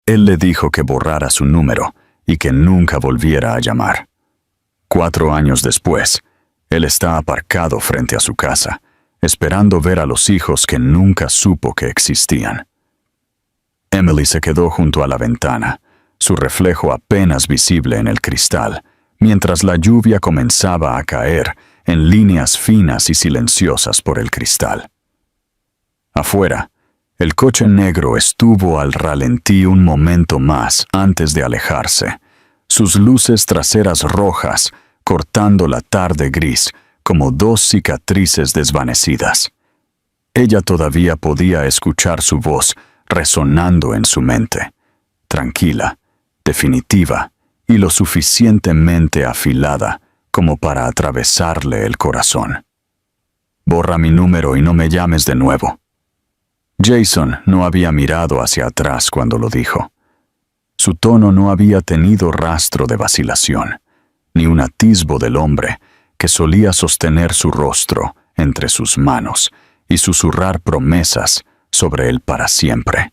Él le dijo que borrara su número y que nunca volviera a llamar. 4 años después, él está aparcado frente a su casa, esperando ver a los hijos que nunca supo que existían. Emily se quedó junto a la ventana, su reflejo apenas visible en el cristal, mientras la lluvia comenzaba a caer en líneas finas y silenciosas por el cristal. Afuera, el coche negro estuvo al ralentí un momento más antes de alejarse, sus luces traseras rojas cortando la tarde gris como 2 cicatrices desvanecidas. Ella todavía podía escuchar su voz resonando en su mente, tranquila, definitiva y lo suficientemente afilada como para atravesarle el corazón. «Borra mi número y no me llames de nuevo». Jason no había mirado hacia atrás cuando lo dijo. Su tono no había tenido rastro de vacilación, ni un atisbo del hombre que solía sostener su rostro entre sus manos y susurrar promesas sobre él para siempre.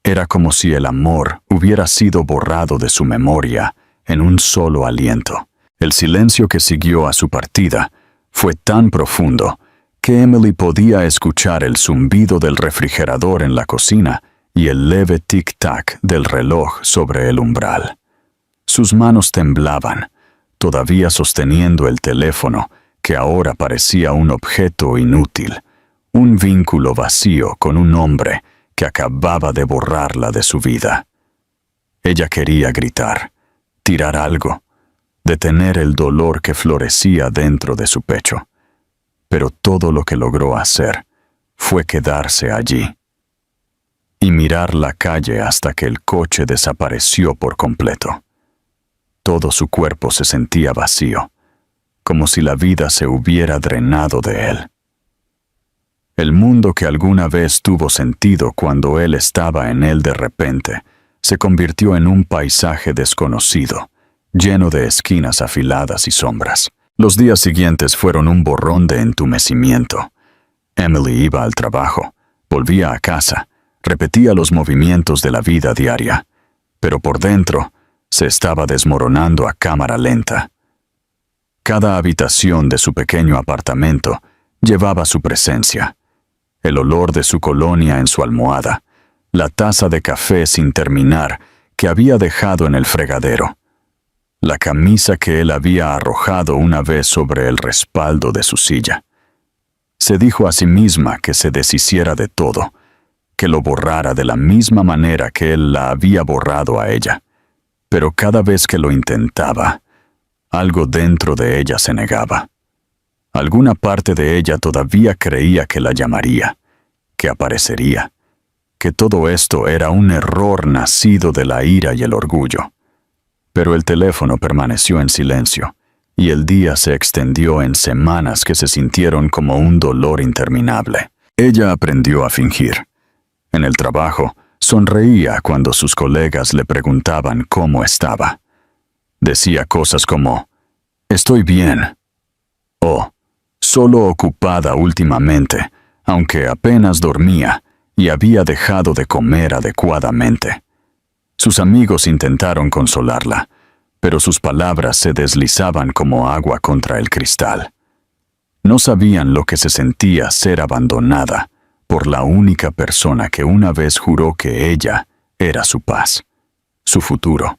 Era como si el amor hubiera sido borrado de su memoria en un solo aliento. El silencio que siguió a su partida fue tan profundo que Emily podía escuchar el zumbido del refrigerador en la cocina y el leve tic-tac del reloj sobre el umbral. Sus manos temblaban, todavía sosteniendo el teléfono que ahora parecía un objeto inútil, un vínculo vacío con un hombre que acababa de borrarla de su vida. Ella quería gritar, tirar algo, detener el dolor que florecía dentro de su pecho. Pero todo lo que logró hacer fue quedarse allí y mirar la calle hasta que el coche desapareció por completo. Todo su cuerpo se sentía vacío, como si la vida se hubiera drenado de él. El mundo que alguna vez tuvo sentido cuando él estaba en él de repente, se convirtió en un paisaje desconocido, lleno de esquinas afiladas y sombras. Los días siguientes fueron un borrón de entumecimiento. Emily iba al trabajo, volvía a casa, repetía los movimientos de la vida diaria, pero por dentro se estaba desmoronando a cámara lenta. Cada habitación de su pequeño apartamento llevaba su presencia, el olor de su colonia en su almohada, la taza de café sin terminar que había dejado en el fregadero, la camisa que él había arrojado una vez sobre el respaldo de su silla. Se dijo a sí misma que se deshiciera de todo, que lo borrara de la misma manera que él la había borrado a ella. Pero cada vez que lo intentaba, algo dentro de ella se negaba. Alguna parte de ella todavía creía que la llamaría, que aparecería, que todo esto era un error nacido de la ira y el orgullo. Pero el teléfono permaneció en silencio, y el día se extendió en semanas que se sintieron como un dolor interminable. Ella aprendió a fingir. En el trabajo, sonreía cuando sus colegas le preguntaban cómo estaba. Decía cosas como, «Estoy bien», o «Solo ocupada últimamente, aunque apenas dormía y había dejado de comer adecuadamente». Sus amigos intentaron consolarla, pero sus palabras se deslizaban como agua contra el cristal. No sabían lo que se sentía ser abandonada por la única persona que una vez juró que ella era su paz, su futuro.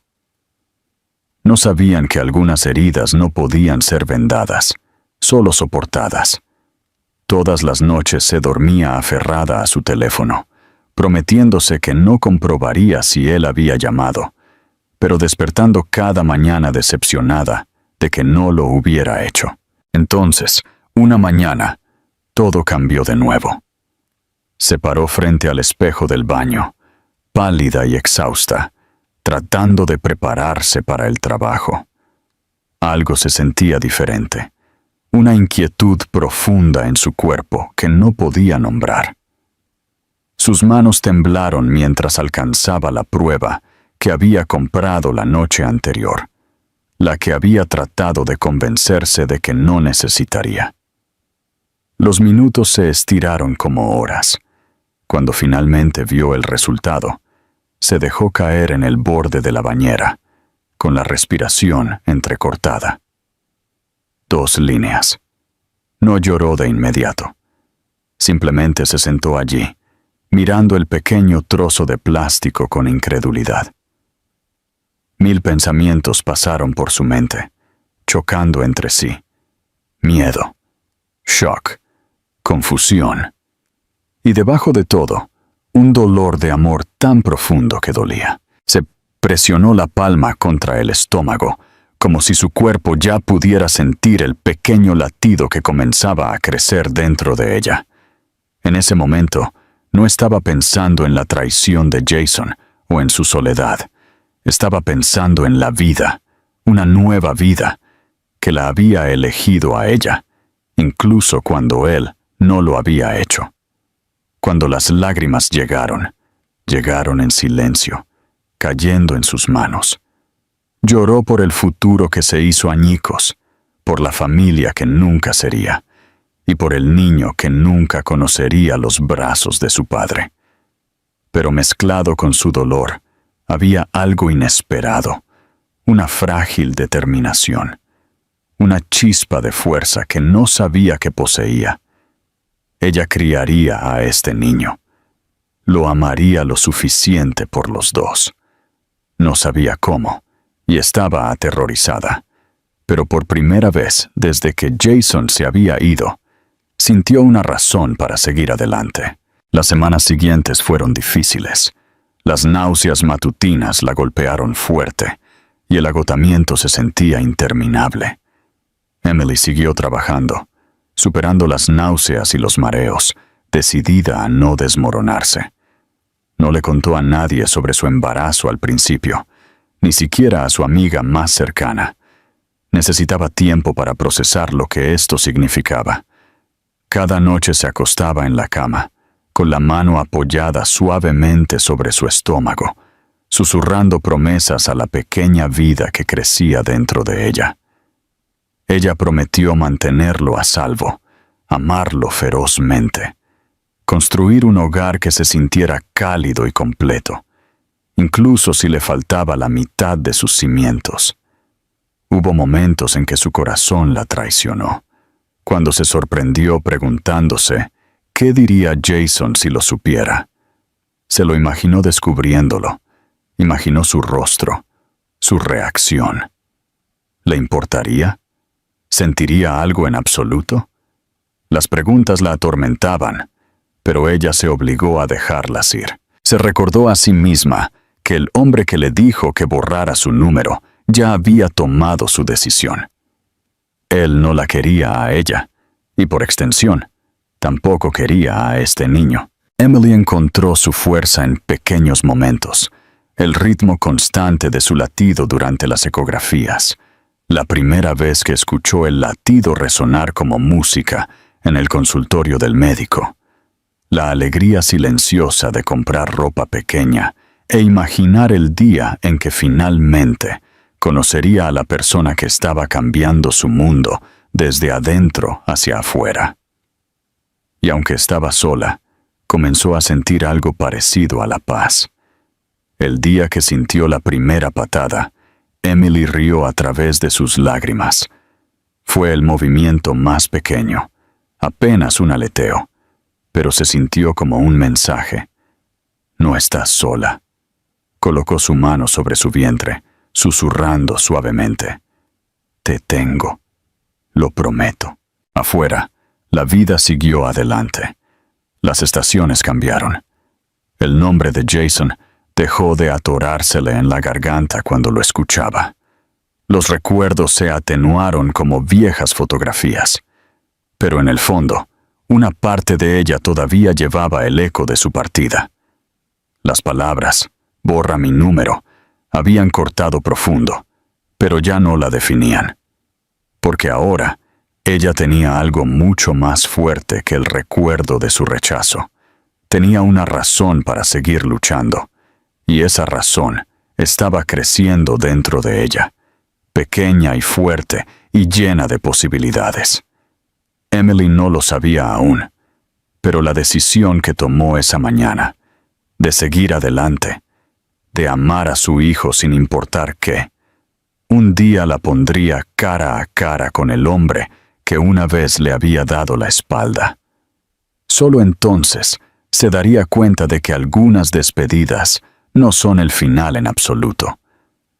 No sabían que algunas heridas no podían ser vendadas, solo soportadas. Todas las noches se dormía aferrada a su teléfono, prometiéndose que no comprobaría si él había llamado, pero despertando cada mañana decepcionada de que no lo hubiera hecho. Entonces, una mañana, todo cambió de nuevo. Se paró frente al espejo del baño, pálida y exhausta, tratando de prepararse para el trabajo. Algo se sentía diferente, una inquietud profunda en su cuerpo que no podía nombrar. Sus manos temblaron mientras alcanzaba la prueba que había comprado la noche anterior, la que había tratado de convencerse de que no necesitaría. Los minutos se estiraron como horas. Cuando finalmente vio el resultado, se dejó caer en el borde de la bañera, con la respiración entrecortada. 2 líneas. No lloró de inmediato. Simplemente se sentó allí, mirando el pequeño trozo de plástico con incredulidad. 1000 pensamientos pasaron por su mente, chocando entre sí. Miedo, shock, confusión. Y debajo de todo, un dolor de amor tan profundo que dolía. Se presionó la palma contra el estómago, como si su cuerpo ya pudiera sentir el pequeño latido que comenzaba a crecer dentro de ella. En ese momento, no estaba pensando en la traición de Jason o en su soledad. Estaba pensando en la vida, una nueva vida, que la había elegido a ella, incluso cuando él no lo había hecho. Cuando las lágrimas llegaron en silencio, cayendo en sus manos. Lloró por el futuro que se hizo añicos, por la familia que nunca sería, y por el niño que nunca conocería los brazos de su padre. Pero mezclado con su dolor, había algo inesperado, una frágil determinación, una chispa de fuerza que no sabía que poseía. Ella criaría a este niño. Lo amaría lo suficiente por los dos. No sabía cómo, y estaba aterrorizada. Pero por primera vez desde que Jason se había ido, sintió una razón para seguir adelante. Las semanas siguientes fueron difíciles. Las náuseas matutinas la golpearon fuerte, y el agotamiento se sentía interminable. Emily siguió trabajando, superando las náuseas y los mareos, decidida a no desmoronarse. No le contó a nadie sobre su embarazo al principio, ni siquiera a su amiga más cercana. Necesitaba tiempo para procesar lo que esto significaba. Cada noche se acostaba en la cama, con la mano apoyada suavemente sobre su estómago, susurrando promesas a la pequeña vida que crecía dentro de ella. Ella prometió mantenerlo a salvo, amarlo ferozmente, construir un hogar que se sintiera cálido y completo, incluso si le faltaba la mitad de sus cimientos. Hubo momentos en que su corazón la traicionó, cuando se sorprendió preguntándose qué diría Jason si lo supiera. Se lo imaginó descubriéndolo, imaginó su rostro, su reacción. ¿Le importaría? ¿Sentiría algo en absoluto? Las preguntas la atormentaban, pero ella se obligó a dejarlas ir. Se recordó a sí misma que el hombre que le dijo que borrara su número ya había tomado su decisión. Él no la quería a ella, y por extensión, tampoco quería a este niño. Emily encontró su fuerza en pequeños momentos, el ritmo constante de su latido durante las ecografías, la primera vez que escuchó el latido resonar como música en el consultorio del médico, la alegría silenciosa de comprar ropa pequeña e imaginar el día en que finalmente conocería a la persona que estaba cambiando su mundo desde adentro hacia afuera. Y aunque estaba sola, comenzó a sentir algo parecido a la paz. El día que sintió la primera patada, Emily rió a través de sus lágrimas. Fue el movimiento más pequeño, apenas un aleteo, pero se sintió como un mensaje. No estás sola. Colocó su mano sobre su vientre, susurrando suavemente. Te tengo. Lo prometo. Afuera, la vida siguió adelante. Las estaciones cambiaron. El nombre de Jason dejó de atorársele en la garganta cuando lo escuchaba. Los recuerdos se atenuaron como viejas fotografías. Pero en el fondo, una parte de ella todavía llevaba el eco de su partida. Las palabras, borra mi número, habían cortado profundo, pero ya no la definían. Porque ahora, ella tenía algo mucho más fuerte que el recuerdo de su rechazo. Tenía una razón para seguir luchando, y esa razón estaba creciendo dentro de ella, pequeña y fuerte y llena de posibilidades. Emily no lo sabía aún, pero la decisión que tomó esa mañana, de seguir adelante, de amar a su hijo sin importar qué. Un día la pondría cara a cara con el hombre que una vez le había dado la espalda. Solo entonces se daría cuenta de que algunas despedidas no son el final en absoluto,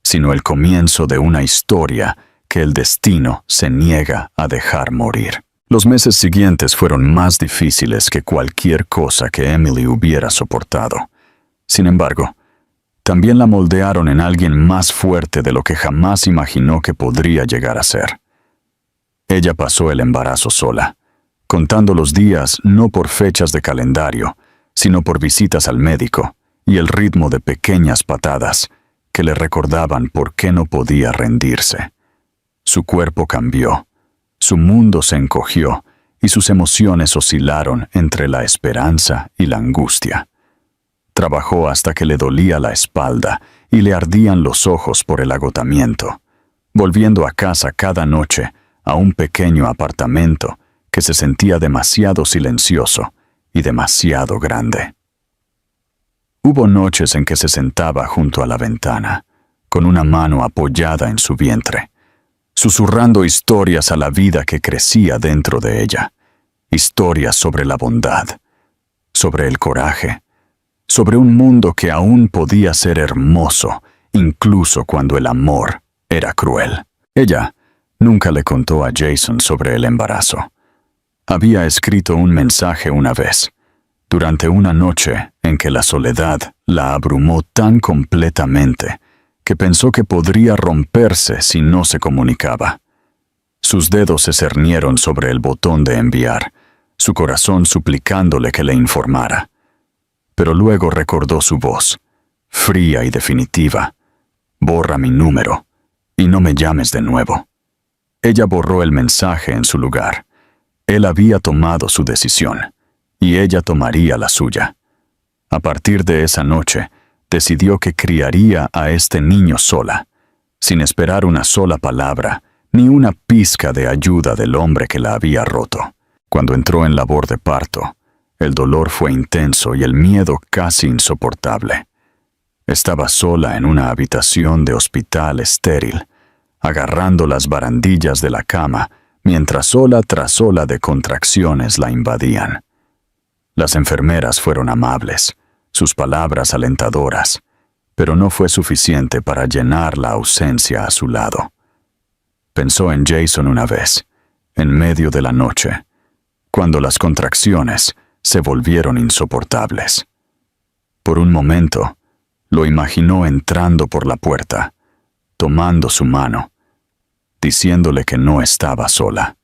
sino el comienzo de una historia que el destino se niega a dejar morir. Los meses siguientes fueron más difíciles que cualquier cosa que Emily hubiera soportado. Sin embargo, también la moldearon en alguien más fuerte de lo que jamás imaginó que podría llegar a ser. Ella pasó el embarazo sola, contando los días no por fechas de calendario, sino por visitas al médico y el ritmo de pequeñas patadas que le recordaban por qué no podía rendirse. Su cuerpo cambió, su mundo se encogió y sus emociones oscilaron entre la esperanza y la angustia. Trabajó hasta que le dolía la espalda y le ardían los ojos por el agotamiento, volviendo a casa cada noche a un pequeño apartamento que se sentía demasiado silencioso y demasiado grande. Hubo noches en que se sentaba junto a la ventana, con una mano apoyada en su vientre, susurrando historias a la vida que crecía dentro de ella, historias sobre la bondad, sobre el coraje, sobre un mundo que aún podía ser hermoso, incluso cuando el amor era cruel. Ella nunca le contó a Jason sobre el embarazo. Había escrito un mensaje una vez, durante una noche en que la soledad la abrumó tan completamente que pensó que podría romperse si no se comunicaba. Sus dedos se cernieron sobre el botón de enviar, su corazón suplicándole que le informara. Pero luego recordó su voz, fría y definitiva. «Borra mi número y no me llames de nuevo». Ella borró el mensaje en su lugar. Él había tomado su decisión, y ella tomaría la suya. A partir de esa noche, decidió que criaría a este niño sola, sin esperar una sola palabra, ni una pizca de ayuda del hombre que la había roto. Cuando entró en labor de parto, el dolor fue intenso y el miedo casi insoportable. Estaba sola en una habitación de hospital estéril, agarrando las barandillas de la cama, mientras ola tras ola de contracciones la invadían. Las enfermeras fueron amables, sus palabras alentadoras, pero no fue suficiente para llenar la ausencia a su lado. Pensó en Jason una vez, en medio de la noche, cuando las contracciones se volvieron insoportables. Por un momento, lo imaginó entrando por la puerta, tomando su mano, diciéndole que no estaba sola.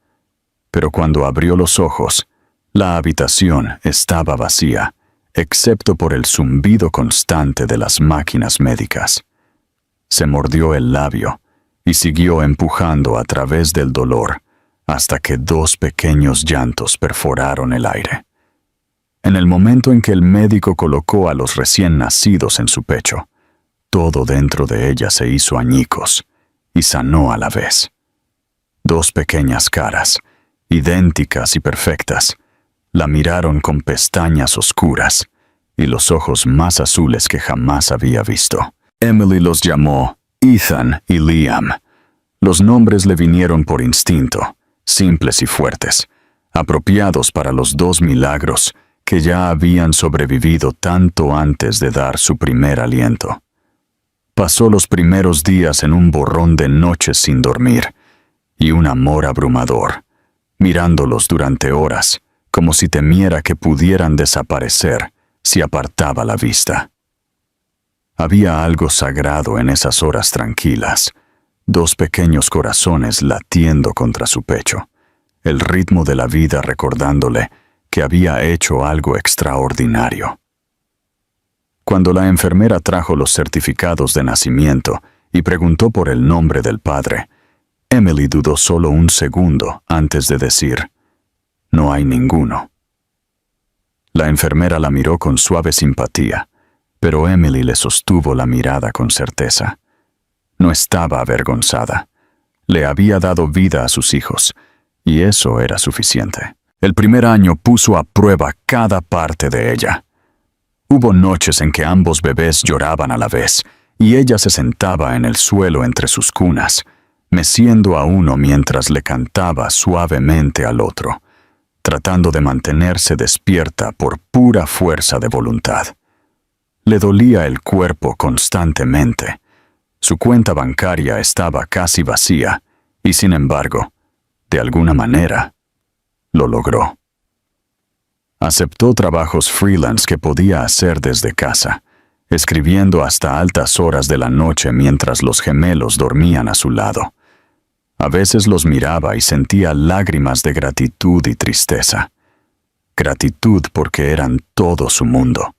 Pero cuando abrió los ojos, la habitación estaba vacía, excepto por el zumbido constante de las máquinas médicas. Se mordió el labio y siguió empujando a través del dolor hasta que dos pequeños llantos perforaron el aire. En el momento en que el médico colocó a los recién nacidos en su pecho, todo dentro de ella se hizo añicos y sanó a la vez. Dos pequeñas caras, idénticas y perfectas, la miraron con pestañas oscuras y los ojos más azules que jamás había visto. Emily los llamó Ethan y Liam. Los nombres le vinieron por instinto, simples y fuertes, apropiados para los dos milagros que ya habían sobrevivido tanto antes de dar su primer aliento. Pasó los primeros días en un borrón de noches sin dormir y un amor abrumador, mirándolos durante horas, como si temiera que pudieran desaparecer si apartaba la vista. Había algo sagrado en esas horas tranquilas, dos pequeños corazones latiendo contra su pecho, el ritmo de la vida recordándole que había hecho algo extraordinario. Cuando la enfermera trajo los certificados de nacimiento y preguntó por el nombre del padre, Emily dudó solo un segundo antes de decir, «No hay ninguno». La enfermera la miró con suave simpatía, pero Emily le sostuvo la mirada con certeza. No estaba avergonzada. Le había dado vida a sus hijos, y eso era suficiente. El primer año puso a prueba cada parte de ella. Hubo noches en que ambos bebés lloraban a la vez, y ella se sentaba en el suelo entre sus cunas, meciendo a uno mientras le cantaba suavemente al otro, tratando de mantenerse despierta por pura fuerza de voluntad. Le dolía el cuerpo constantemente. Su cuenta bancaria estaba casi vacía, y sin embargo, de alguna manera, lo logró. Aceptó trabajos freelance que podía hacer desde casa, escribiendo hasta altas horas de la noche mientras los gemelos dormían a su lado. A veces los miraba y sentía lágrimas de gratitud y tristeza. Gratitud porque eran todo su mundo,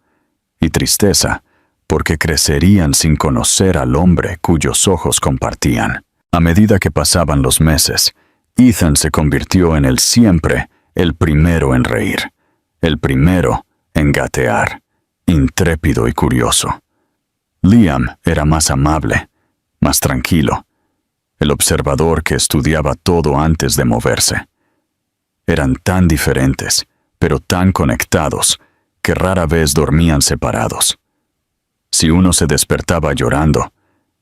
y tristeza porque crecerían sin conocer al hombre cuyos ojos compartían. A medida que pasaban los meses, Ethan se convirtió en el primero en reír, el primero en gatear, intrépido y curioso. Liam era más amable, más tranquilo, el observador que estudiaba todo antes de moverse. Eran tan diferentes, pero tan conectados, que rara vez dormían separados. Si uno se despertaba llorando,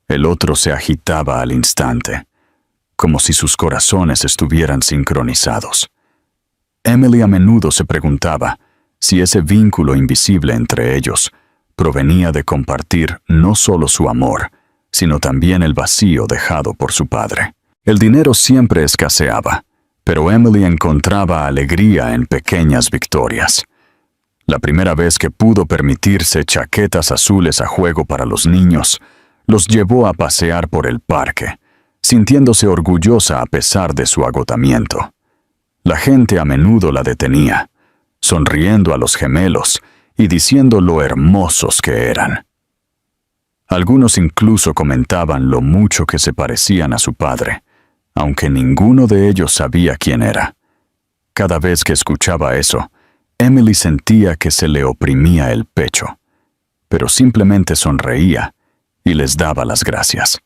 el otro se agitaba al instante, como si sus corazones estuvieran sincronizados. Emily a menudo se preguntaba si ese vínculo invisible entre ellos provenía de compartir no solo su amor, sino también el vacío dejado por su padre. El dinero siempre escaseaba, pero Emily encontraba alegría en pequeñas victorias. La primera vez que pudo permitirse chaquetas azules a juego para los niños, los llevó a pasear por el parque, sintiéndose orgullosa a pesar de su agotamiento. La gente a menudo la detenía, sonriendo a los gemelos y diciendo lo hermosos que eran. Algunos incluso comentaban lo mucho que se parecían a su padre, aunque ninguno de ellos sabía quién era. Cada vez que escuchaba eso, Emily sentía que se le oprimía el pecho, pero simplemente sonreía y les daba las gracias.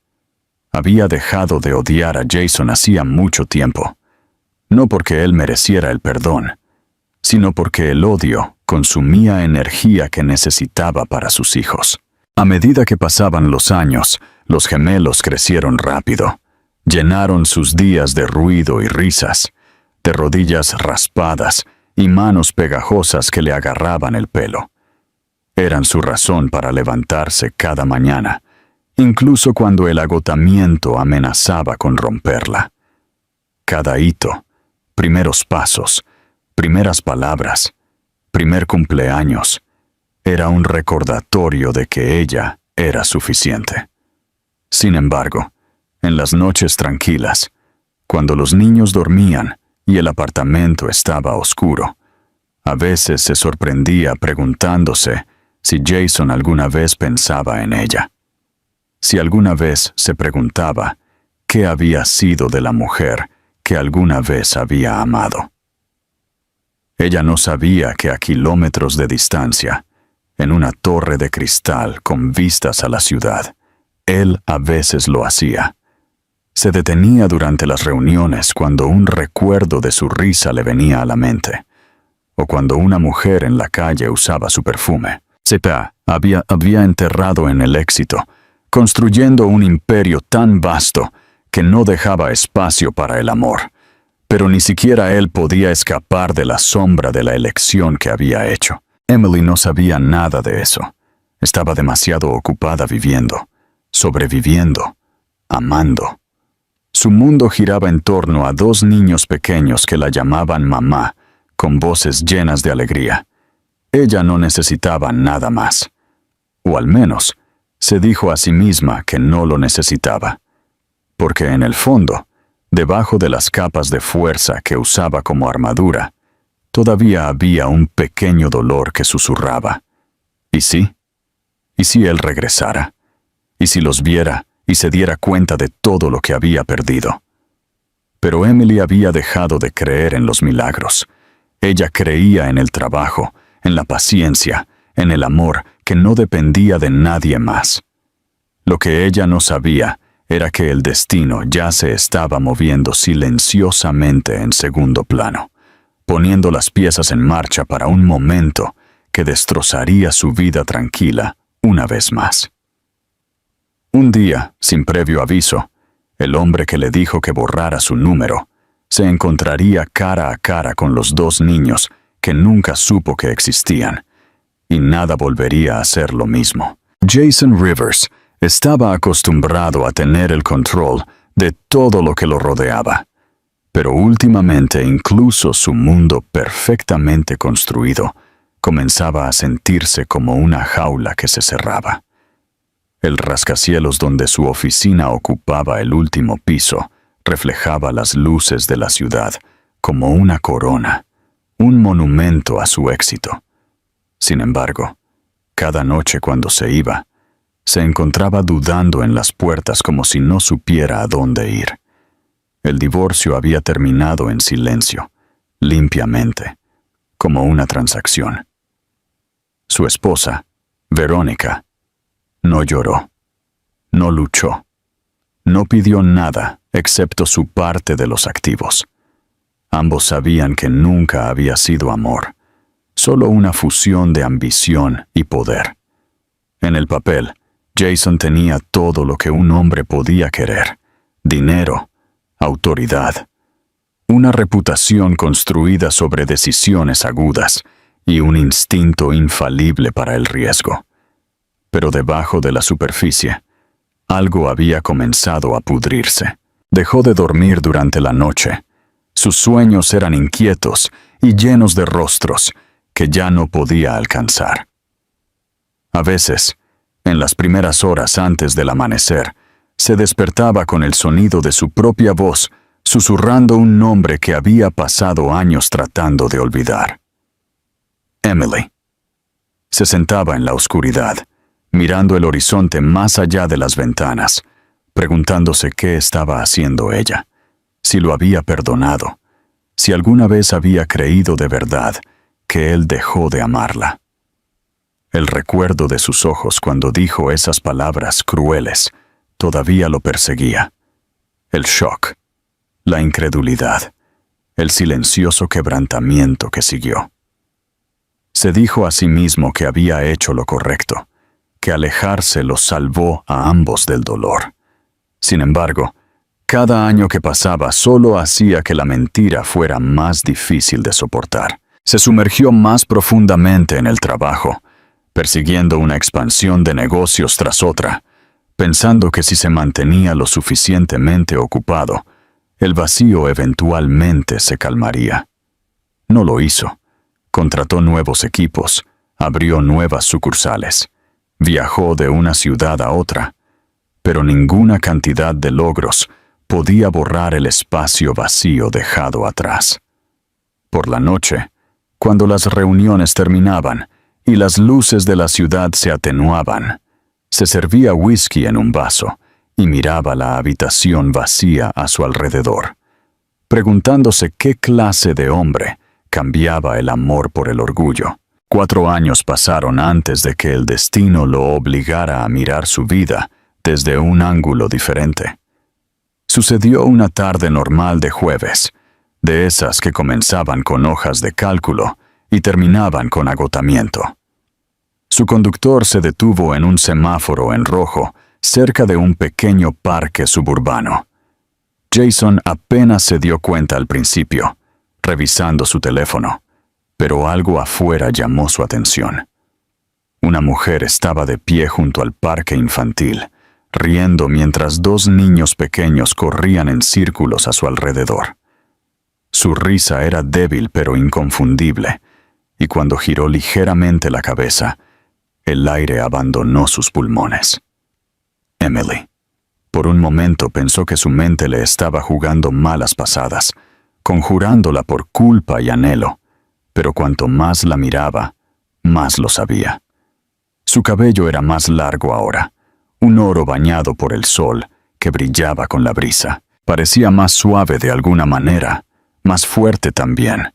Había dejado de odiar a Jason hacía mucho tiempo, no porque él mereciera el perdón, sino porque el odio consumía energía que necesitaba para sus hijos. A medida que pasaban los años, los gemelos crecieron rápido, llenaron sus días de ruido y risas, de rodillas raspadas y manos pegajosas que le agarraban el pelo. Eran su razón para levantarse cada mañana, incluso cuando el agotamiento amenazaba con romperla. Cada hito, primeros pasos, primeras palabras, primer cumpleaños, era un recordatorio de que ella era suficiente. Sin embargo, en las noches tranquilas, cuando los niños dormían y el apartamento estaba oscuro, a veces se sorprendía preguntándose si Jason alguna vez pensaba en ella. Si alguna vez se preguntaba qué había sido de la mujer que alguna vez había amado. Ella no sabía que a kilómetros de distancia, en una torre de cristal con vistas a la ciudad, él a veces lo hacía. Se detenía durante las reuniones cuando un recuerdo de su risa le venía a la mente, o cuando una mujer en la calle usaba su perfume. Sepa había enterrado en el éxito, construyendo un imperio tan vasto que no dejaba espacio para el amor, pero ni siquiera él podía escapar de la sombra de la elección que había hecho. Emily no sabía nada de eso. Estaba demasiado ocupada viviendo, sobreviviendo, amando. Su mundo giraba en torno a dos niños pequeños que la llamaban mamá, con voces llenas de alegría. Ella no necesitaba nada más. O al menos, se dijo a sí misma que no lo necesitaba. Porque en el fondo, debajo de las capas de fuerza que usaba como armadura, todavía había un pequeño dolor que susurraba. ¿Y sí? ¿Y si él regresara? ¿Y si los viera y se diera cuenta de todo lo que había perdido? Pero Emily había dejado de creer en los milagros. Ella creía en el trabajo, en la paciencia, en el amor que no dependía de nadie más. Lo que ella no sabía era que el destino ya se estaba moviendo silenciosamente en segundo plano, poniendo las piezas en marcha para un momento que destrozaría su vida tranquila una vez más. Un día, sin previo aviso, el hombre que le dijo que borrara su número se encontraría cara a cara con los dos niños que nunca supo que existían, y nada volvería a ser lo mismo. Jason Rivers estaba acostumbrado a tener el control de todo lo que lo rodeaba, pero últimamente incluso su mundo perfectamente construido comenzaba a sentirse como una jaula que se cerraba. El rascacielos donde su oficina ocupaba el último piso reflejaba las luces de la ciudad como una corona, un monumento a su éxito. Sin embargo, cada noche cuando se iba, se encontraba dudando en las puertas como si no supiera a dónde ir. El divorcio había terminado en silencio, limpiamente, como una transacción. Su esposa, Verónica, no lloró, no luchó, no pidió nada excepto su parte de los activos. Ambos sabían que nunca había sido amor, solo una fusión de ambición y poder. En el papel, Jason tenía todo lo que un hombre podía querer: dinero, autoridad, una reputación construida sobre decisiones agudas y un instinto infalible para el riesgo. Pero debajo de la superficie, algo había comenzado a pudrirse. Dejó de dormir durante la noche. Sus sueños eran inquietos y llenos de rostros que ya no podía alcanzar. A veces, en las primeras horas antes del amanecer, se despertaba con el sonido de su propia voz, susurrando un nombre que había pasado años tratando de olvidar. Emily. Se sentaba en la oscuridad, mirando el horizonte más allá de las ventanas, preguntándose qué estaba haciendo ella, si lo había perdonado, si alguna vez había creído de verdad que él dejó de amarla. El recuerdo de sus ojos cuando dijo esas palabras crueles todavía lo perseguía. El shock, la incredulidad, el silencioso quebrantamiento que siguió. Se dijo a sí mismo que había hecho lo correcto, que alejarse los salvó a ambos del dolor. Sin embargo, cada año que pasaba solo hacía que la mentira fuera más difícil de soportar. Se sumergió más profundamente en el trabajo, persiguiendo una expansión de negocios tras otra, pensando que si se mantenía lo suficientemente ocupado, el vacío eventualmente se calmaría. No lo hizo. Contrató nuevos equipos, abrió nuevas sucursales, viajó de una ciudad a otra, pero ninguna cantidad de logros podía borrar el espacio vacío dejado atrás. Por la noche, cuando las reuniones terminaban y las luces de la ciudad se atenuaban, se servía whisky en un vaso y miraba la habitación vacía a su alrededor, preguntándose qué clase de hombre cambiaba el amor por el orgullo. 4 años pasaron antes de que el destino lo obligara a mirar su vida desde un ángulo diferente. Sucedió una tarde normal de jueves, de esas que comenzaban con hojas de cálculo y terminaban con agotamiento. Su conductor se detuvo en un semáforo en rojo cerca de un pequeño parque suburbano. Jason apenas se dio cuenta al principio, revisando su teléfono, pero algo afuera llamó su atención. Una mujer estaba de pie junto al parque infantil, riendo mientras 2 niños pequeños corrían en círculos a su alrededor. Su risa era débil pero inconfundible, y cuando giró ligeramente la cabeza, el aire abandonó sus pulmones. Emily. Por un momento pensó que su mente le estaba jugando malas pasadas, conjurándola por culpa y anhelo, pero cuanto más la miraba, más lo sabía. Su cabello era más largo ahora, un oro bañado por el sol que brillaba con la brisa. Parecía más suave de alguna manera, más fuerte también,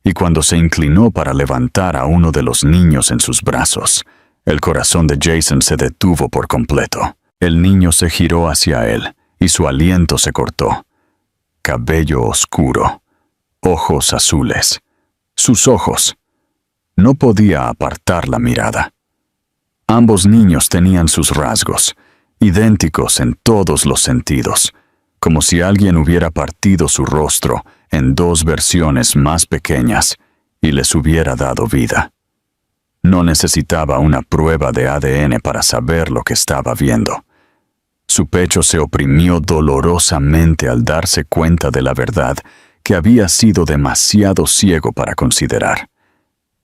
y cuando se inclinó para levantar a uno de los niños en sus brazos, el corazón de Jason se detuvo por completo. El niño se giró hacia él y su aliento se cortó. Cabello oscuro, ojos azules. Sus ojos. No podía apartar la mirada. Ambos niños tenían sus rasgos, idénticos en todos los sentidos, como si alguien hubiera partido su rostro en dos versiones más pequeñas y les hubiera dado vida. No necesitaba una prueba de ADN para saber lo que estaba viendo. Su pecho se oprimió dolorosamente al darse cuenta de la verdad que había sido demasiado ciego para considerar.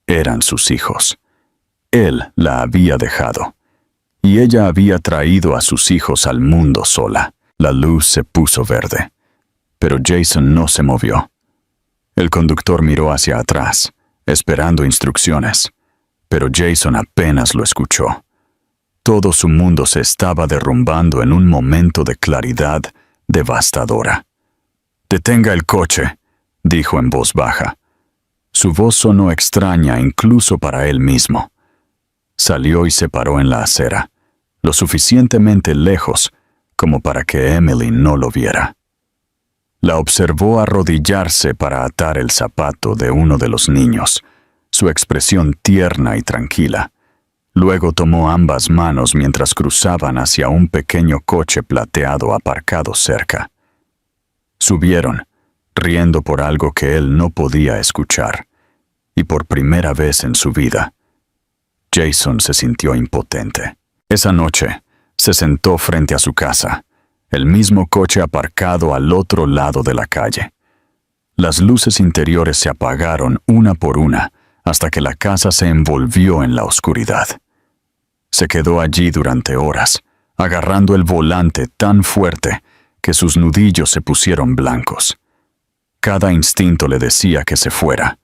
Eran sus hijos. Él la había dejado, y ella había traído a sus hijos al mundo sola. La luz se puso verde, pero Jason no se movió. El conductor miró hacia atrás, esperando instrucciones, pero Jason apenas lo escuchó. Todo su mundo se estaba derrumbando en un momento de claridad devastadora. «Detenga el coche», dijo en voz baja. Su voz sonó extraña incluso para él mismo. Salió y se paró en la acera, lo suficientemente lejos como para que Emily no lo viera. La observó arrodillarse para atar el zapato de uno de los niños, su expresión tierna y tranquila. Luego tomó ambas manos mientras cruzaban hacia un pequeño coche plateado aparcado cerca. Subieron, riendo por algo que él no podía escuchar, y por primera vez en su vida, Jason se sintió impotente. Esa noche, se sentó frente a su casa, el mismo coche aparcado al otro lado de la calle. Las luces interiores se apagaron una por una hasta que la casa se envolvió en la oscuridad. Se quedó allí durante horas, agarrando el volante tan fuerte que sus nudillos se pusieron blancos. Cada instinto le decía que se fuera,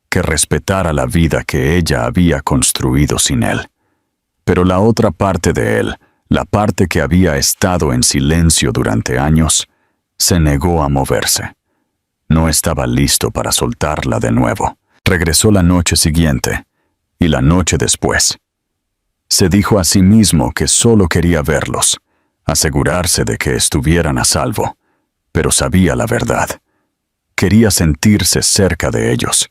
que respetara la vida que ella había construido sin él. Pero la otra parte de él, la parte que había estado en silencio durante años, se negó a moverse. No estaba listo para soltarla de nuevo. Regresó la noche siguiente y la noche después. Se dijo a sí mismo que solo quería verlos, asegurarse de que estuvieran a salvo, pero sabía la verdad. Quería sentirse cerca de ellos,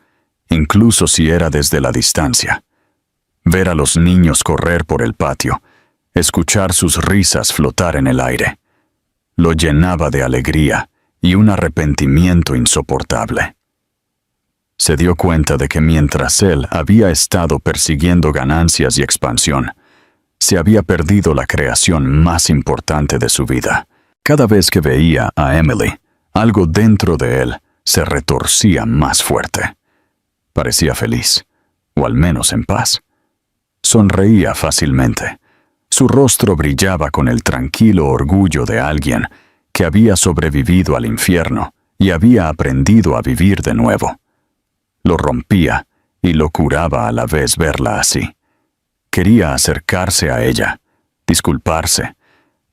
incluso si era desde la distancia. Ver a los niños correr por el patio, escuchar sus risas flotar en el aire. Lo llenaba de alegría y un arrepentimiento insoportable. Se dio cuenta de que mientras él había estado persiguiendo ganancias y expansión, se había perdido la creación más importante de su vida. Cada vez que veía a Emily, algo dentro de él se retorcía más fuerte. Parecía feliz, o al menos en paz. Sonreía fácilmente. Su rostro brillaba con el tranquilo orgullo de alguien que había sobrevivido al infierno y había aprendido a vivir de nuevo. Lo rompía y lo curaba a la vez verla así. Quería acercarse a ella, disculparse,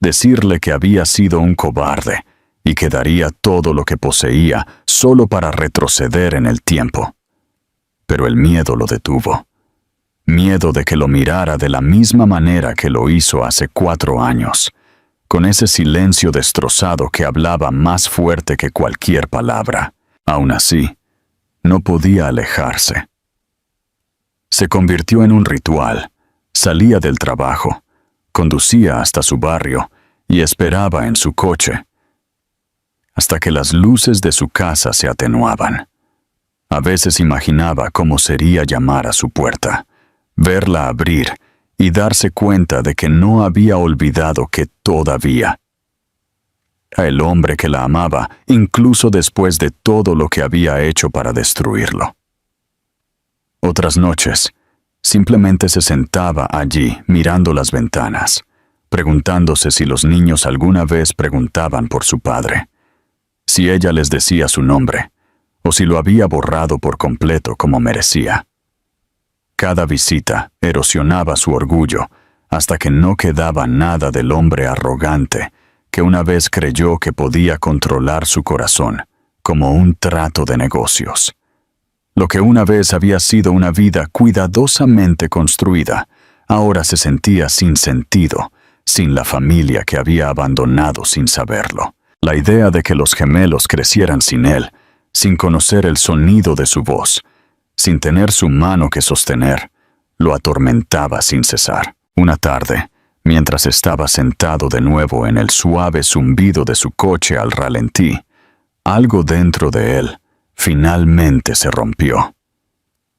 decirle que había sido un cobarde y que daría todo lo que poseía solo para retroceder en el tiempo. Pero el miedo lo detuvo. Miedo de que lo mirara de la misma manera que lo hizo hace 4 años, con ese silencio destrozado que hablaba más fuerte que cualquier palabra. Aún así, no podía alejarse. Se convirtió en un ritual. Salía del trabajo, conducía hasta su barrio y esperaba en su coche, hasta que las luces de su casa se atenuaban. A veces imaginaba cómo sería llamar a su puerta, verla abrir y darse cuenta de que no había olvidado que todavía a el hombre que la amaba, incluso después de todo lo que había hecho para destruirlo. Otras noches, simplemente se sentaba allí mirando las ventanas, preguntándose si los niños alguna vez preguntaban por su padre, si ella les decía su nombre, o si lo había borrado por completo como merecía. Cada visita erosionaba su orgullo hasta que no quedaba nada del hombre arrogante que una vez creyó que podía controlar su corazón como un trato de negocios. Lo que una vez había sido una vida cuidadosamente construida, ahora se sentía sin sentido, sin la familia que había abandonado sin saberlo. La idea de que los gemelos crecieran sin él, sin conocer el sonido de su voz, sin tener su mano que sostener, lo atormentaba sin cesar. Una tarde, mientras estaba sentado de nuevo en el suave zumbido de su coche al ralentí, algo dentro de él finalmente se rompió.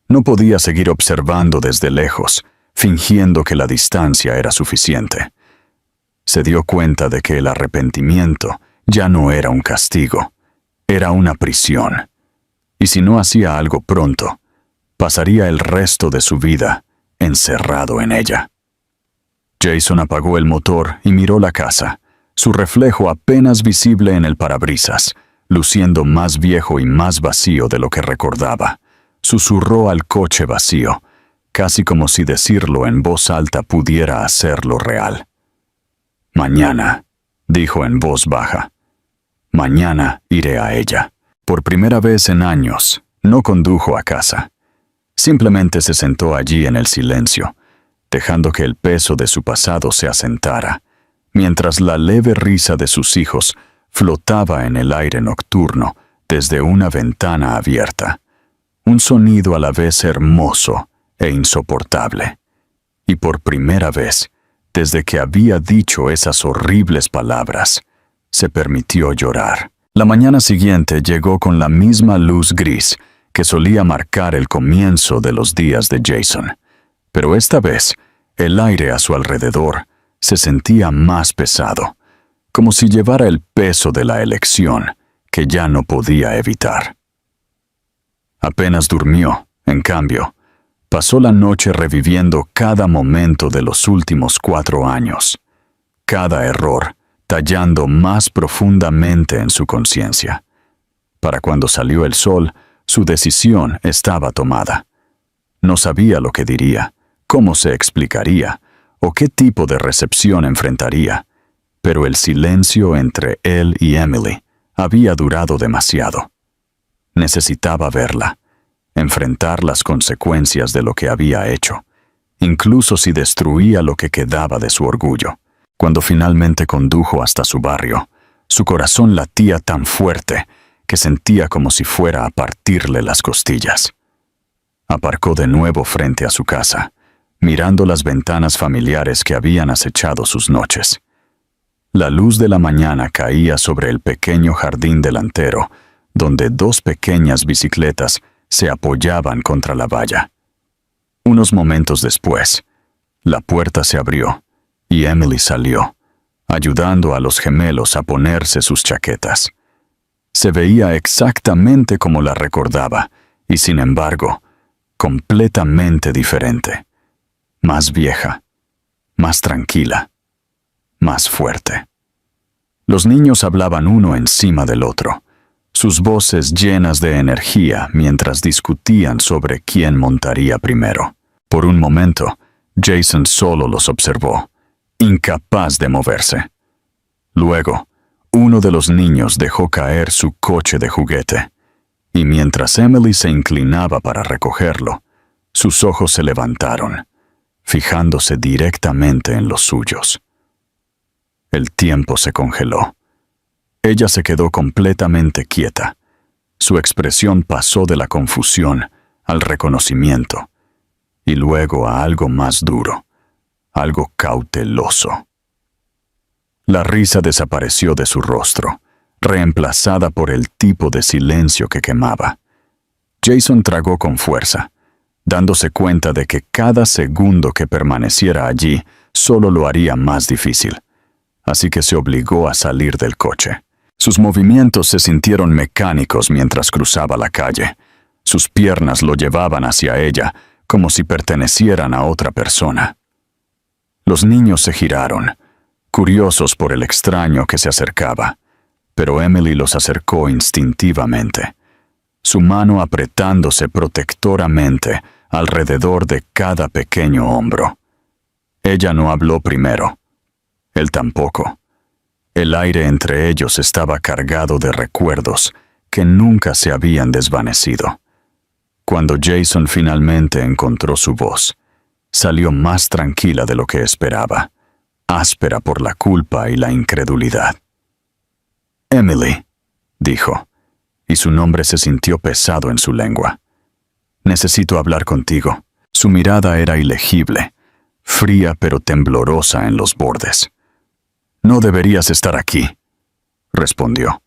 No podía seguir observando desde lejos, fingiendo que la distancia era suficiente. Se dio cuenta de que el arrepentimiento ya no era un castigo, era una prisión. Y si no hacía algo pronto, pasaría el resto de su vida encerrado en ella. Jason apagó el motor y miró la casa, su reflejo apenas visible en el parabrisas, luciendo más viejo y más vacío de lo que recordaba. Susurró al coche vacío, casi como si decirlo en voz alta pudiera hacerlo real. «Mañana», dijo en voz baja, «mañana iré a ella». Por primera vez en años, no condujo a casa. Simplemente se sentó allí en el silencio, dejando que el peso de su pasado se asentara, mientras la leve risa de sus hijos flotaba en el aire nocturno desde una ventana abierta. Un sonido a la vez hermoso e insoportable. Y por primera vez, desde que había dicho esas horribles palabras, se permitió llorar. La mañana siguiente llegó con la misma luz gris que solía marcar el comienzo de los días de Jason. Pero esta vez, el aire a su alrededor se sentía más pesado, como si llevara el peso de la elección que ya no podía evitar. Apenas durmió, en cambio, pasó la noche reviviendo cada momento de los últimos 4 años, cada error tallando más profundamente en su conciencia. Para cuando salió el sol, su decisión estaba tomada. No sabía lo que diría, cómo se explicaría, o qué tipo de recepción enfrentaría, pero el silencio entre él y Emily había durado demasiado. Necesitaba verla, enfrentar las consecuencias de lo que había hecho, incluso si destruía lo que quedaba de su orgullo. Cuando finalmente condujo hasta su barrio, su corazón latía tan fuerte que sentía como si fuera a partirle las costillas. Aparcó de nuevo frente a su casa, mirando las ventanas familiares que habían acechado sus noches. La luz de la mañana caía sobre el pequeño jardín delantero, donde 2 pequeñas bicicletas se apoyaban contra la valla. Unos momentos después, la puerta se abrió y Emily salió, ayudando a los gemelos a ponerse sus chaquetas. Se veía exactamente como la recordaba, y sin embargo, completamente diferente. Más vieja, más tranquila, más fuerte. Los niños hablaban uno encima del otro, sus voces llenas de energía mientras discutían sobre quién montaría primero. Por un momento, Jason solo los observó, incapaz de moverse. Luego, uno de los niños dejó caer su coche de juguete, y mientras Emily se inclinaba para recogerlo, sus ojos se levantaron, fijándose directamente en los suyos. El tiempo se congeló. Ella se quedó completamente quieta. Su expresión pasó de la confusión al reconocimiento, y luego a algo más duro, algo cauteloso. La risa desapareció de su rostro, reemplazada por el tipo de silencio que quemaba. Jason tragó con fuerza, dándose cuenta de que cada segundo que permaneciera allí solo lo haría más difícil, así que se obligó a salir del coche. Sus movimientos se sintieron mecánicos mientras cruzaba la calle. Sus piernas lo llevaban hacia ella, como si pertenecieran a otra persona. Los niños se giraron, curiosos por el extraño que se acercaba, pero Emily los acercó instintivamente, su mano apretándose protectoramente alrededor de cada pequeño hombro. Ella no habló primero, él tampoco. El aire entre ellos estaba cargado de recuerdos que nunca se habían desvanecido. Cuando Jason finalmente encontró su voz, salió más tranquila de lo que esperaba, áspera por la culpa y la incredulidad. «Emily», dijo, y su nombre se sintió pesado en su lengua. Necesito hablar contigo. Su mirada era ilegible, fría pero temblorosa en los bordes. No deberías estar aquí, respondió.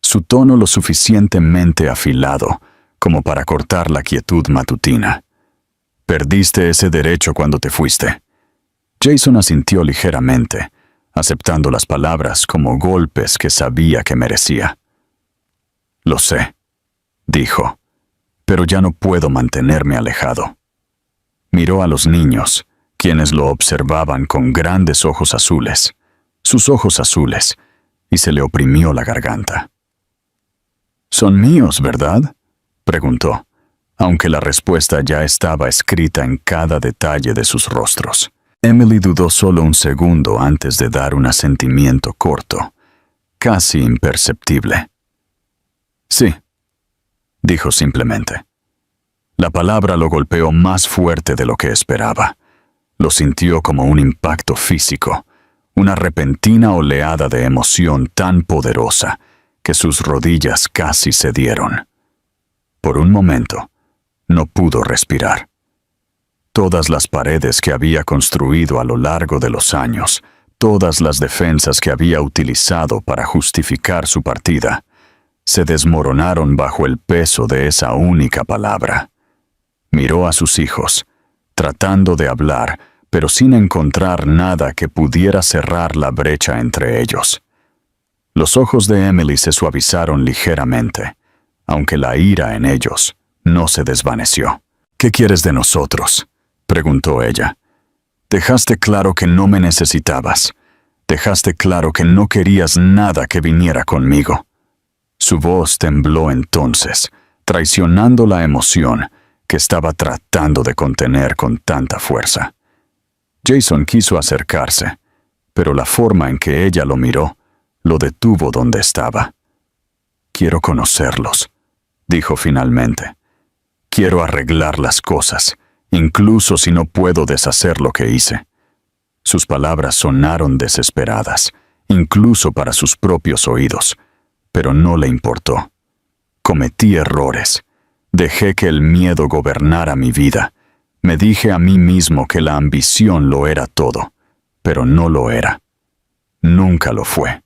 Su tono lo suficientemente afilado como para cortar la quietud matutina. Perdiste ese derecho cuando te fuiste. Jason asintió ligeramente, aceptando las palabras como golpes que sabía que merecía. Lo sé, dijo, pero ya no puedo mantenerme alejado. Miró a los niños, quienes lo observaban con grandes ojos azules, sus ojos azules, y se le oprimió la garganta. «Son míos, ¿verdad?», preguntó, aunque la respuesta ya estaba escrita en cada detalle de sus rostros. Emily dudó solo un segundo antes de dar un asentimiento corto, casi imperceptible. «Sí», dijo simplemente. La palabra lo golpeó más fuerte de lo que esperaba. Lo sintió como un impacto físico, una repentina oleada de emoción tan poderosa que sus rodillas casi cedieron. Por un momento, no pudo respirar. Todas las paredes que había construido a lo largo de los años, todas las defensas que había utilizado para justificar su partida, se desmoronaron bajo el peso de esa única palabra. Miró a sus hijos, tratando de hablar, pero sin encontrar nada que pudiera cerrar la brecha entre ellos. Los ojos de Emily se suavizaron ligeramente, aunque la ira en ellos no se desvaneció. «¿Qué quieres de nosotros?», preguntó ella. «Dejaste claro que no me necesitabas. Dejaste claro que no querías nada que viniera conmigo». Su voz tembló entonces, traicionando la emoción que estaba tratando de contener con tanta fuerza. Jason quiso acercarse, pero la forma en que ella lo miró lo detuvo donde estaba. «Quiero conocerlos», dijo finalmente. «Quiero arreglar las cosas, incluso si no puedo deshacer lo que hice». Sus palabras sonaron desesperadas, incluso para sus propios oídos, pero no le importó. Cometí errores. Dejé que el miedo gobernara mi vida. Me dije a mí mismo que la ambición lo era todo, pero no lo era. Nunca lo fue.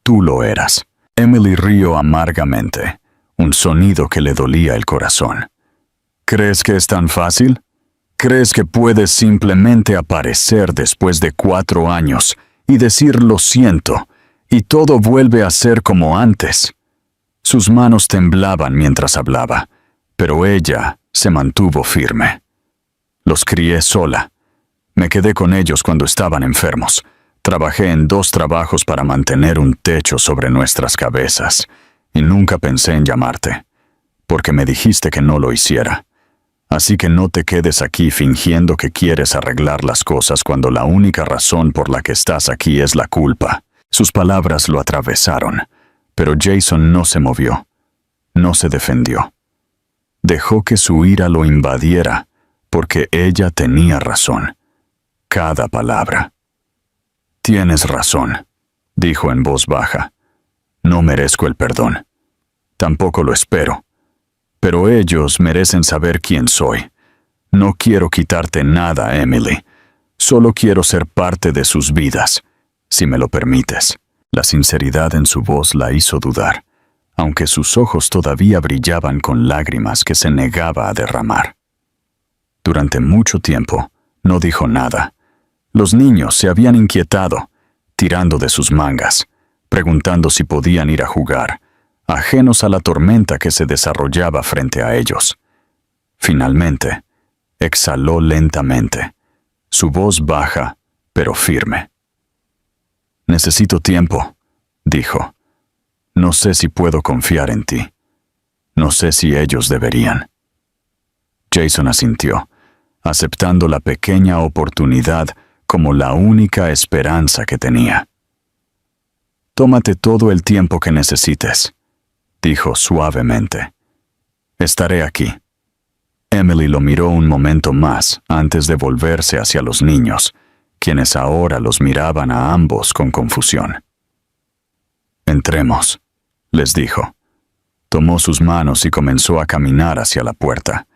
Tú lo eras. Emily rió amargamente, un sonido que le dolía el corazón. ¿Crees que es tan fácil? ¿Crees que puedes simplemente aparecer después de 4 años y decir lo siento, y todo vuelve a ser como antes? Sus manos temblaban mientras hablaba, pero ella se mantuvo firme. Los crié sola. Me quedé con ellos cuando estaban enfermos. Trabajé en 2 trabajos para mantener un techo sobre nuestras cabezas, y nunca pensé en llamarte, porque me dijiste que no lo hiciera. Así que no te quedes aquí fingiendo que quieres arreglar las cosas cuando la única razón por la que estás aquí es la culpa. Sus palabras lo atravesaron, pero Jason no se movió, no se defendió. Dejó que su ira lo invadiera, porque ella tenía razón. Cada palabra. «Tienes razón», dijo en voz baja. «No merezco el perdón. Tampoco lo espero. Pero ellos merecen saber quién soy. No quiero quitarte nada, Emily. Solo quiero ser parte de sus vidas, si me lo permites». La sinceridad en su voz la hizo dudar, aunque sus ojos todavía brillaban con lágrimas que se negaba a derramar. Durante mucho tiempo, no dijo nada. Los niños se habían inquietado, tirando de sus mangas, preguntando si podían ir a jugar, ajenos a la tormenta que se desarrollaba frente a ellos. Finalmente, exhaló lentamente, su voz baja, pero firme. «Necesito tiempo», dijo. «No sé si puedo confiar en ti. No sé si ellos deberían». Jason asintió, aceptando la pequeña oportunidad como la única esperanza que tenía. «Tómate todo el tiempo que necesites», dijo suavemente. «Estaré aquí». Emily lo miró un momento más antes de volverse hacia los niños, quienes ahora los miraban a ambos con confusión. «Entremos», les dijo. Tomó sus manos y comenzó a caminar hacia la puerta,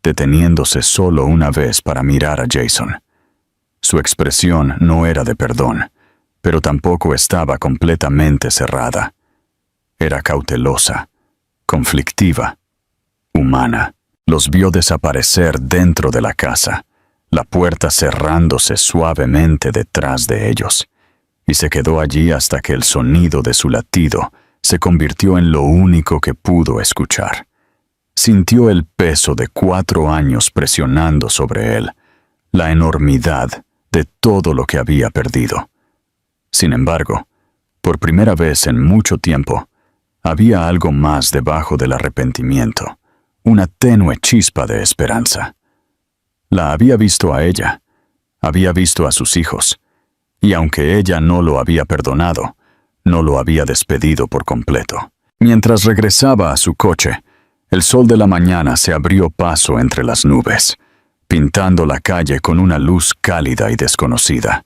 deteniéndose solo una vez para mirar a Jason. Su expresión no era de perdón, pero tampoco estaba completamente cerrada. Era cautelosa, conflictiva, humana. Los vio desaparecer dentro de la casa, la puerta cerrándose suavemente detrás de ellos, y se quedó allí hasta que el sonido de su latido se convirtió en lo único que pudo escuchar. Sintió el peso de 4 años presionando sobre él, la enormidad de todo lo que había perdido. Sin embargo, por primera vez en mucho tiempo, había algo más debajo del arrepentimiento, una tenue chispa de esperanza. La había visto a ella, había visto a sus hijos, y aunque ella no lo había perdonado, no lo había despedido por completo. Mientras regresaba a su coche, el sol de la mañana se abrió paso entre las nubes, pintando la calle con una luz cálida y desconocida.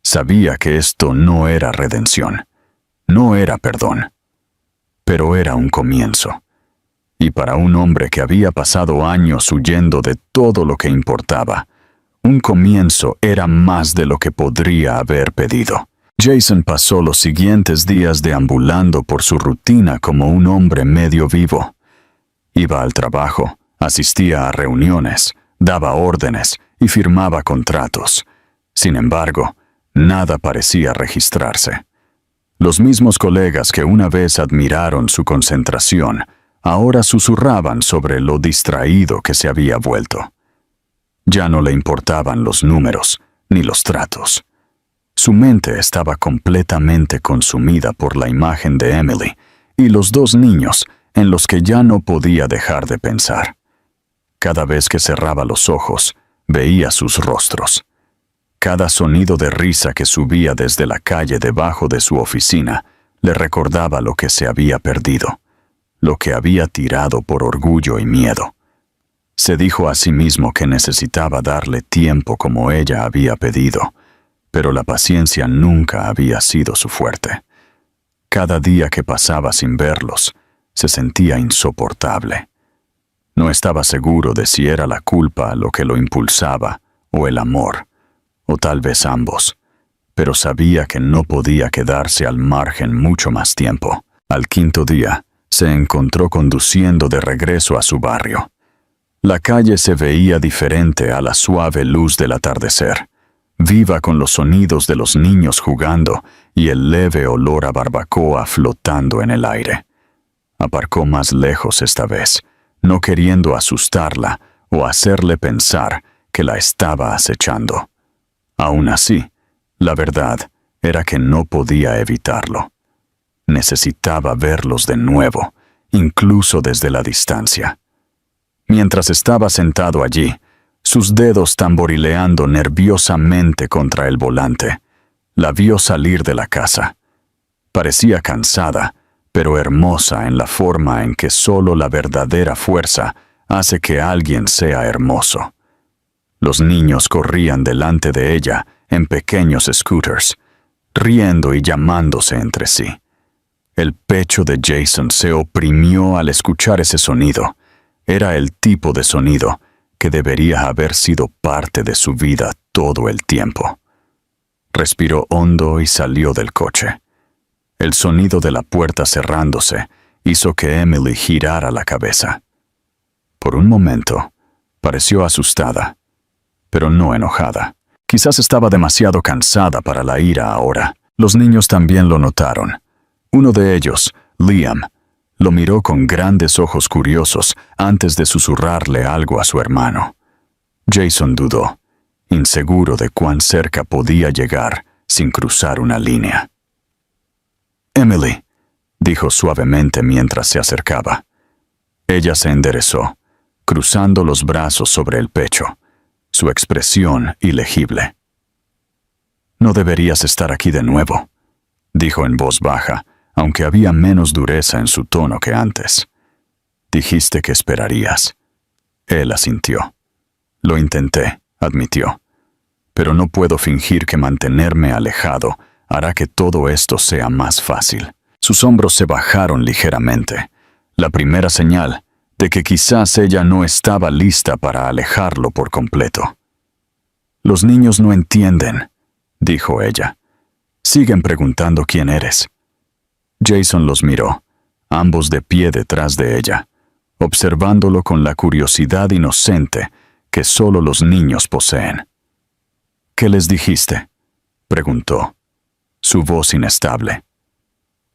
Sabía que esto no era redención, no era perdón, pero era un comienzo. Y para un hombre que había pasado años huyendo de todo lo que importaba, un comienzo era más de lo que podría haber pedido. Jason pasó los siguientes días deambulando por su rutina como un hombre medio vivo. Iba al trabajo, asistía a reuniones, daba órdenes y firmaba contratos. Sin embargo, nada parecía registrarse. Los mismos colegas que una vez admiraron su concentración, ahora susurraban sobre lo distraído que se había vuelto. Ya no le importaban los números ni los tratos. Su mente estaba completamente consumida por la imagen de Emily y los 2 niños en los que ya no podía dejar de pensar. Cada vez que cerraba los ojos, veía sus rostros. Cada sonido de risa que subía desde la calle debajo de su oficina le recordaba lo que se había perdido, lo que había tirado por orgullo y miedo. Se dijo a sí mismo que necesitaba darle tiempo como ella había pedido, pero la paciencia nunca había sido su fuerte. Cada día que pasaba sin verlos, se sentía insoportable. No estaba seguro de si era la culpa lo que lo impulsaba, o el amor, o tal vez ambos, pero sabía que no podía quedarse al margen mucho más tiempo. Al 5.º día, se encontró conduciendo de regreso a su barrio. La calle se veía diferente a la suave luz del atardecer, viva con los sonidos de los niños jugando y el leve olor a barbacoa flotando en el aire. Aparcó más lejos esta vez, no queriendo asustarla o hacerle pensar que la estaba acechando. Aún así, la verdad era que no podía evitarlo. Necesitaba verlos de nuevo, incluso desde la distancia. Mientras estaba sentado allí, sus dedos tamborileando nerviosamente contra el volante, la vio salir de la casa. Parecía cansada, pero hermosa en la forma en que solo la verdadera fuerza hace que alguien sea hermoso. Los niños corrían delante de ella en pequeños scooters, riendo y llamándose entre sí. El pecho de Jason se oprimió al escuchar ese sonido. Era el tipo de sonido que debería haber sido parte de su vida todo el tiempo. Respiró hondo y salió del coche. El sonido de la puerta cerrándose hizo que Emily girara la cabeza. Por un momento, pareció asustada, pero no enojada. Quizás estaba demasiado cansada para la ira ahora. Los niños también lo notaron. Uno de ellos, Liam, lo miró con grandes ojos curiosos antes de susurrarle algo a su hermano. Jason dudó, inseguro de cuán cerca podía llegar sin cruzar una línea. «Emily», dijo suavemente mientras se acercaba. Ella se enderezó, cruzando los brazos sobre el pecho, su expresión ilegible. «No deberías estar aquí de nuevo», dijo en voz baja, aunque había menos dureza en su tono que antes. «Dijiste que esperarías». Él asintió. «Lo intenté», admitió. «Pero no puedo fingir que mantenerme alejado hará que todo esto sea más fácil». Sus hombros se bajaron ligeramente. La primera señal de que quizás ella no estaba lista para alejarlo por completo. «Los niños no entienden», dijo ella. «Siguen preguntando quién eres». Jason los miró, ambos de pie detrás de ella, observándolo con la curiosidad inocente que solo los niños poseen. «¿Qué les dijiste?», preguntó, su voz inestable.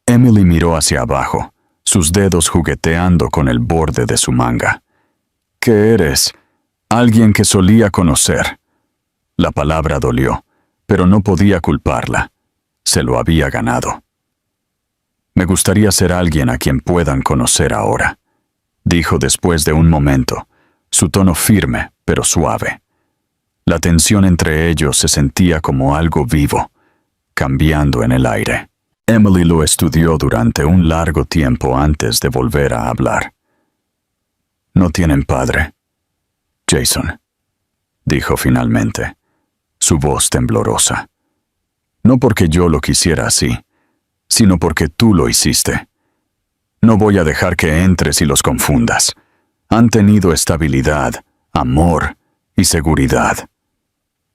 Emily miró hacia abajo, sus dedos jugueteando con el borde de su manga. «¿Qué eres? Alguien que solía conocer». La palabra dolió, pero no podía culparla. Se lo había ganado. «Me gustaría ser alguien a quien puedan conocer ahora», dijo después de un momento, su tono firme pero suave. La tensión entre ellos se sentía como algo vivo, cambiando en el aire. Emily lo estudió durante un largo tiempo antes de volver a hablar. «No tienen padre, Jason», dijo finalmente, su voz temblorosa. «No porque yo lo quisiera así, sino porque tú lo hiciste. No voy a dejar que entres y los confundas. Han tenido estabilidad, amor y seguridad.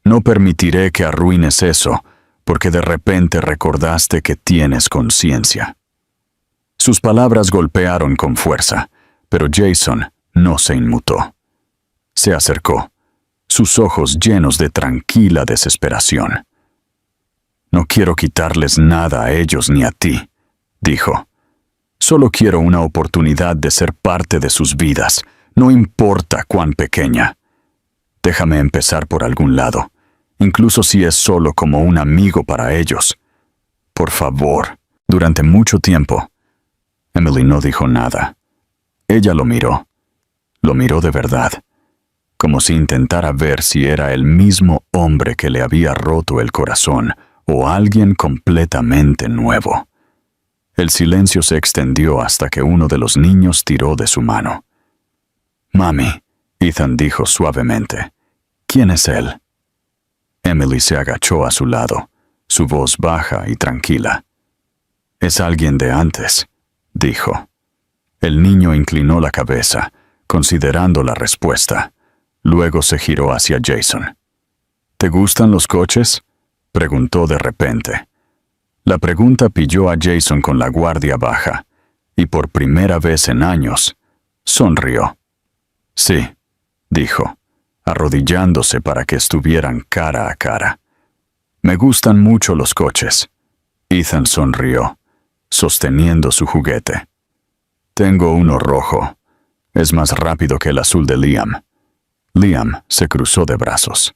No permitiré que arruines eso, porque de repente recordaste que tienes conciencia». Sus palabras golpearon con fuerza, pero Jason no se inmutó. Se acercó, sus ojos llenos de tranquila desesperación. «No quiero quitarles nada a ellos ni a ti», dijo. «Solo quiero una oportunidad de ser parte de sus vidas, no importa cuán pequeña. Déjame empezar por algún lado, incluso si es solo como un amigo para ellos. Por favor». Durante mucho tiempo, Emily no dijo nada. Ella lo miró de verdad, como si intentara ver si era el mismo hombre que le había roto el corazón o alguien completamente nuevo. El silencio se extendió hasta que uno de los niños tiró de su mano. «Mami», Ethan dijo suavemente, «¿quién es él?». Emily se agachó a su lado, su voz baja y tranquila. «Es alguien de antes», dijo. El niño inclinó la cabeza, considerando la respuesta. Luego se giró hacia Jason. «¿Te gustan los coches?», preguntó de repente. La pregunta pilló a Jason con la guardia baja, y por primera vez en años, sonrió. «Sí», dijo, arrodillándose para que estuvieran cara a cara. «Me gustan mucho los coches». Ethan sonrió, sosteniendo su juguete. «Tengo uno rojo. Es más rápido que el azul de Liam». Liam se cruzó de brazos.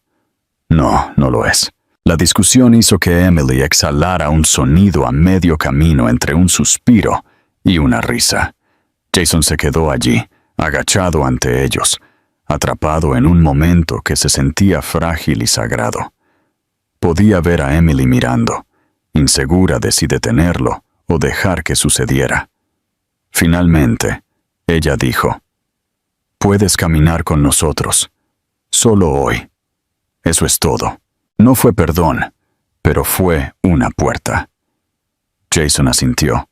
«No, no lo es». La discusión hizo que Emily exhalara un sonido a medio camino entre un suspiro y una risa. Jason se quedó allí, agachado ante ellos, atrapado en un momento que se sentía frágil y sagrado. Podía ver a Emily mirando, insegura de si detenerlo o dejar que sucediera. Finalmente, ella dijo: «Puedes caminar con nosotros, solo hoy. Eso es todo». No fue perdón, pero fue una puerta. Jason asintió,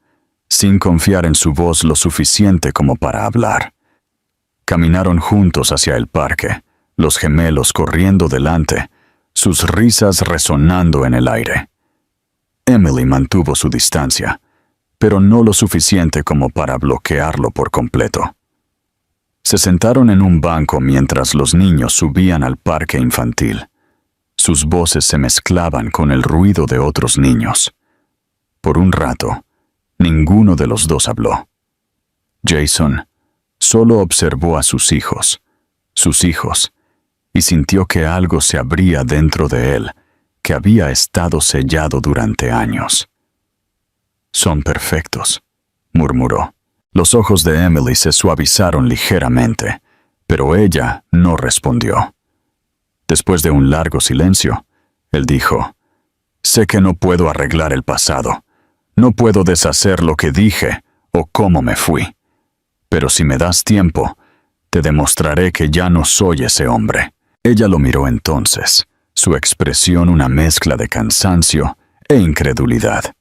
sin confiar en su voz lo suficiente como para hablar. Caminaron juntos hacia el parque, los gemelos corriendo delante, sus risas resonando en el aire. Emily mantuvo su distancia, pero no lo suficiente como para bloquearlo por completo. Se sentaron en un banco mientras los niños subían al parque infantil. Sus voces se mezclaban con el ruido de otros niños. Por un rato, ninguno de los dos habló. Jason solo observó a sus hijos, y sintió que algo se abría dentro de él, que había estado sellado durante años. «Son perfectos», murmuró. Los ojos de Emily se suavizaron ligeramente, pero ella no respondió. Después de un largo silencio, él dijo: «Sé que no puedo arreglar el pasado. No puedo deshacer lo que dije o cómo me fui. Pero si me das tiempo, te demostraré que ya no soy ese hombre». Ella lo miró entonces, su expresión una mezcla de cansancio e incredulidad.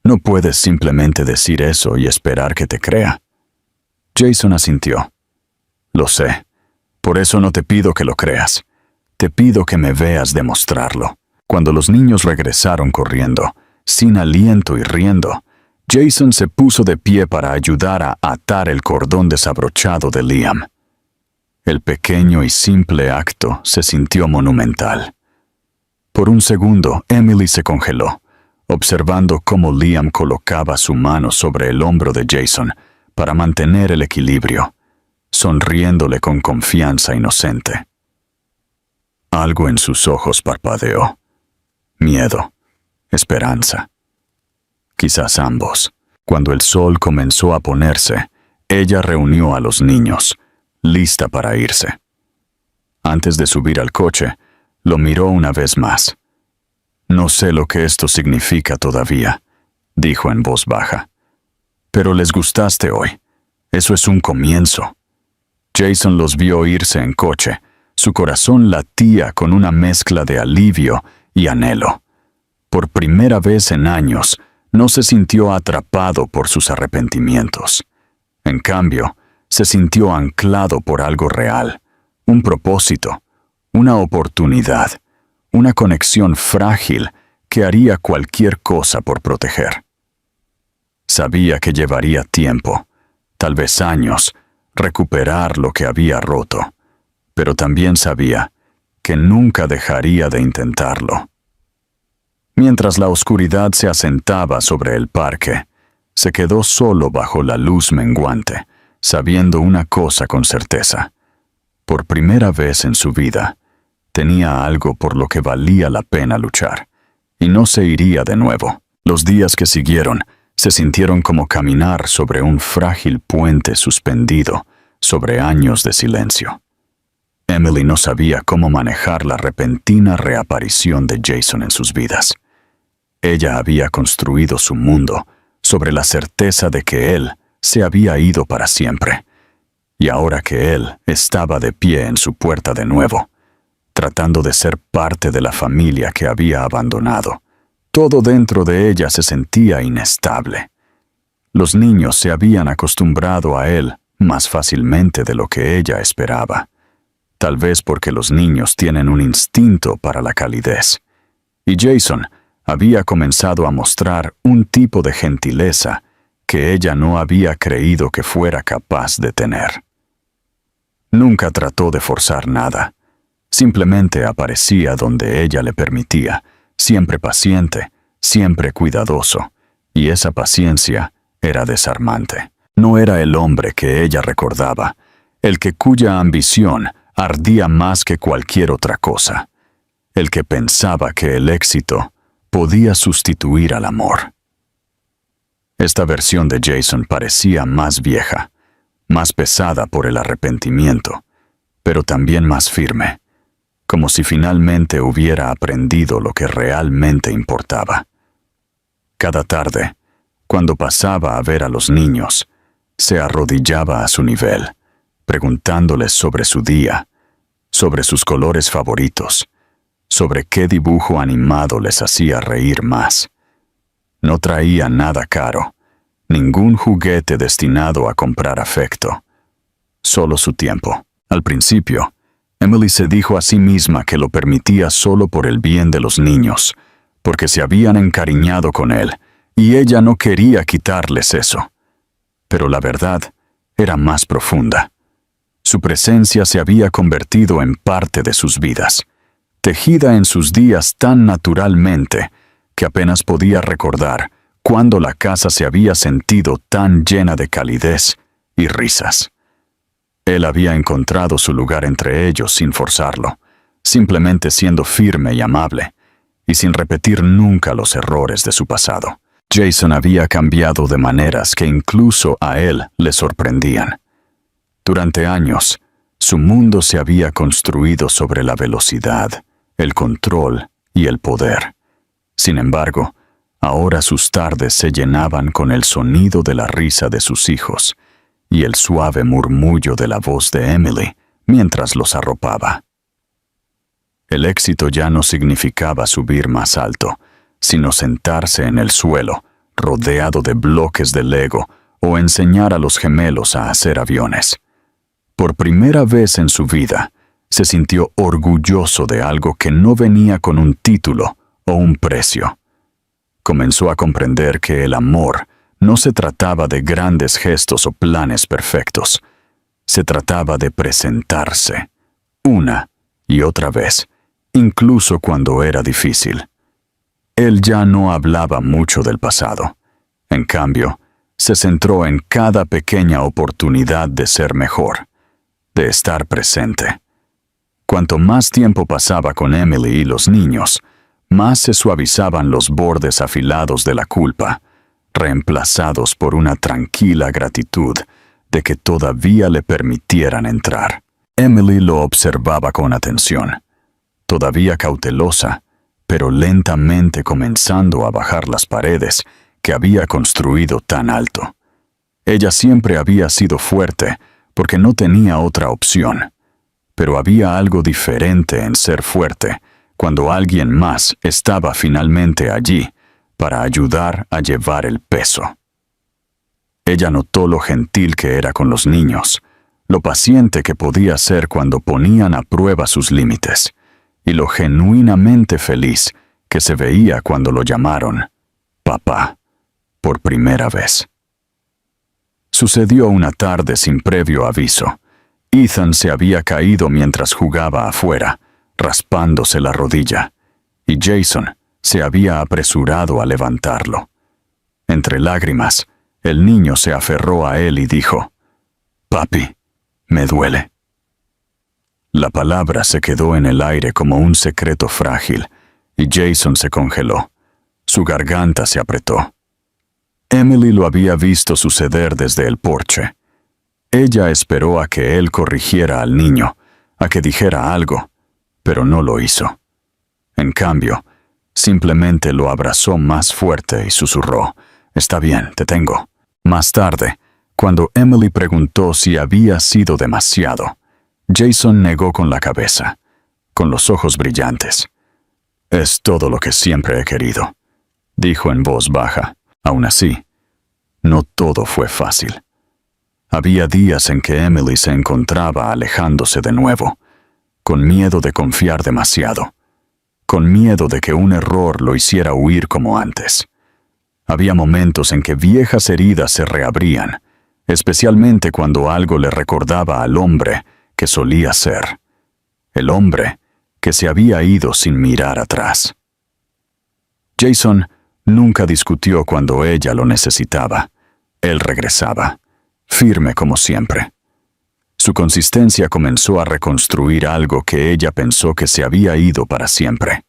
«No puedes simplemente decir eso y esperar que te crea». Jason asintió. Lo sé. Por eso no te pido que lo creas. Te pido que me veas demostrarlo. Cuando los niños regresaron corriendo, sin aliento y riendo, Jason se puso de pie para ayudar a atar el cordón desabrochado de Liam. El pequeño y simple acto se sintió monumental. Por un segundo, Emily se congeló, observando cómo Liam colocaba su mano sobre el hombro de Jason para mantener el equilibrio, sonriéndole con confianza inocente. Algo en sus ojos parpadeó. Miedo, esperanza. Quizás ambos. Cuando el sol comenzó a ponerse, ella reunió a los niños, lista para irse. Antes de subir al coche, lo miró una vez más. No sé lo que esto significa todavía, dijo en voz baja. Pero les gustaste hoy. Eso es un comienzo. Jason los vio irse en coche. Su corazón latía con una mezcla de alivio y anhelo. Por primera vez en años, no se sintió atrapado por sus arrepentimientos. En cambio, se sintió anclado por algo real, un propósito, una oportunidad, una conexión frágil que haría cualquier cosa por proteger. Sabía que llevaría tiempo, tal vez años, recuperar lo que había roto, pero también sabía que nunca dejaría de intentarlo. Mientras la oscuridad se asentaba sobre el parque, se quedó solo bajo la luz menguante, sabiendo una cosa con certeza. Por primera vez en su vida, tenía algo por lo que valía la pena luchar, y no se iría de nuevo. Los días que siguieron se sintieron como caminar sobre un frágil puente suspendido sobre años de silencio. Emily no sabía cómo manejar la repentina reaparición de Jason en sus vidas. Ella había construido su mundo sobre la certeza de que él se había ido para siempre, y ahora que él estaba de pie en su puerta de nuevo, tratando de ser parte de la familia que había abandonado, todo dentro de ella se sentía inestable. Los niños se habían acostumbrado a él más fácilmente de lo que ella esperaba, tal vez porque los niños tienen un instinto para la calidez, y Jason había comenzado a mostrar un tipo de gentileza que ella no había creído que fuera capaz de tener. Nunca trató de forzar nada. Simplemente aparecía donde ella le permitía, siempre paciente, siempre cuidadoso, y esa paciencia era desarmante. No era el hombre que ella recordaba, el que cuya ambición ardía más que cualquier otra cosa, el que pensaba que el éxito podía sustituir al amor. Esta versión de Jason parecía más vieja, más pesada por el arrepentimiento, pero también más firme, como si finalmente hubiera aprendido lo que realmente importaba. Cada tarde, cuando pasaba a ver a los niños, se arrodillaba a su nivel, preguntándoles sobre su día, sobre sus colores favoritos, sobre qué dibujo animado les hacía reír más. No traía nada caro, ningún juguete destinado a comprar afecto, solo su tiempo. Al principio, Emily se dijo a sí misma que lo permitía solo por el bien de los niños, porque se habían encariñado con él, y ella no quería quitarles eso. Pero la verdad era más profunda. Su presencia se había convertido en parte de sus vidas, tejida en sus días tan naturalmente que apenas podía recordar cuándo la casa se había sentido tan llena de calidez y risas. Él había encontrado su lugar entre ellos sin forzarlo, simplemente siendo firme y amable, y sin repetir nunca los errores de su pasado. Jason había cambiado de maneras que incluso a él le sorprendían. Durante años, su mundo se había construido sobre la velocidad, el control y el poder. Sin embargo, ahora sus tardes se llenaban con el sonido de la risa de sus hijos y el suave murmullo de la voz de Emily mientras los arropaba. El éxito ya no significaba subir más alto, sino sentarse en el suelo, rodeado de bloques de Lego o enseñar a los gemelos a hacer aviones. Por primera vez en su vida, se sintió orgulloso de algo que no venía con un título o un precio. Comenzó a comprender que el amor no se trataba de grandes gestos o planes perfectos. Se trataba de presentarse, una y otra vez, incluso cuando era difícil. Él ya no hablaba mucho del pasado. En cambio, se centró en cada pequeña oportunidad de ser mejor, de estar presente. Cuanto más tiempo pasaba con Emily y los niños, más se suavizaban los bordes afilados de la culpa, reemplazados por una tranquila gratitud de que todavía le permitieran entrar. Emily lo observaba con atención, todavía cautelosa, pero lentamente comenzando a bajar las paredes que había construido tan alto. Ella siempre había sido fuerte porque no tenía otra opción, pero había algo diferente en ser fuerte cuando alguien más estaba finalmente allí para ayudar a llevar el peso. Ella notó lo gentil que era con los niños, lo paciente que podía ser cuando ponían a prueba sus límites, y lo genuinamente feliz que se veía cuando lo llamaron papá por primera vez. Sucedió una tarde sin previo aviso. Ethan se había caído mientras jugaba afuera, raspándose la rodilla, y Jason se había apresurado a levantarlo. Entre lágrimas, el niño se aferró a él y dijo: «Papi, me duele». La palabra se quedó en el aire como un secreto frágil, y Jason se congeló. Su garganta se apretó. Emily lo había visto suceder desde el porche. Ella esperó a que él corrigiera al niño, a que dijera algo, pero no lo hizo. En cambio, simplemente lo abrazó más fuerte y susurró: «Está bien, te tengo». Más tarde, cuando Emily preguntó si había sido demasiado, Jason negó con la cabeza, con los ojos brillantes. «Es todo lo que siempre he querido», dijo en voz baja. Aún así, no todo fue fácil. Había días en que Emily se encontraba alejándose de nuevo, con miedo de confiar demasiado, con miedo de que un error lo hiciera huir como antes. Había momentos en que viejas heridas se reabrían, especialmente cuando algo le recordaba al hombre que solía ser, el hombre que se había ido sin mirar atrás. Jason nunca discutió cuando ella lo necesitaba. Él regresaba, firme como siempre. Su consistencia comenzó a reconstruir algo que ella pensó que se había ido para siempre: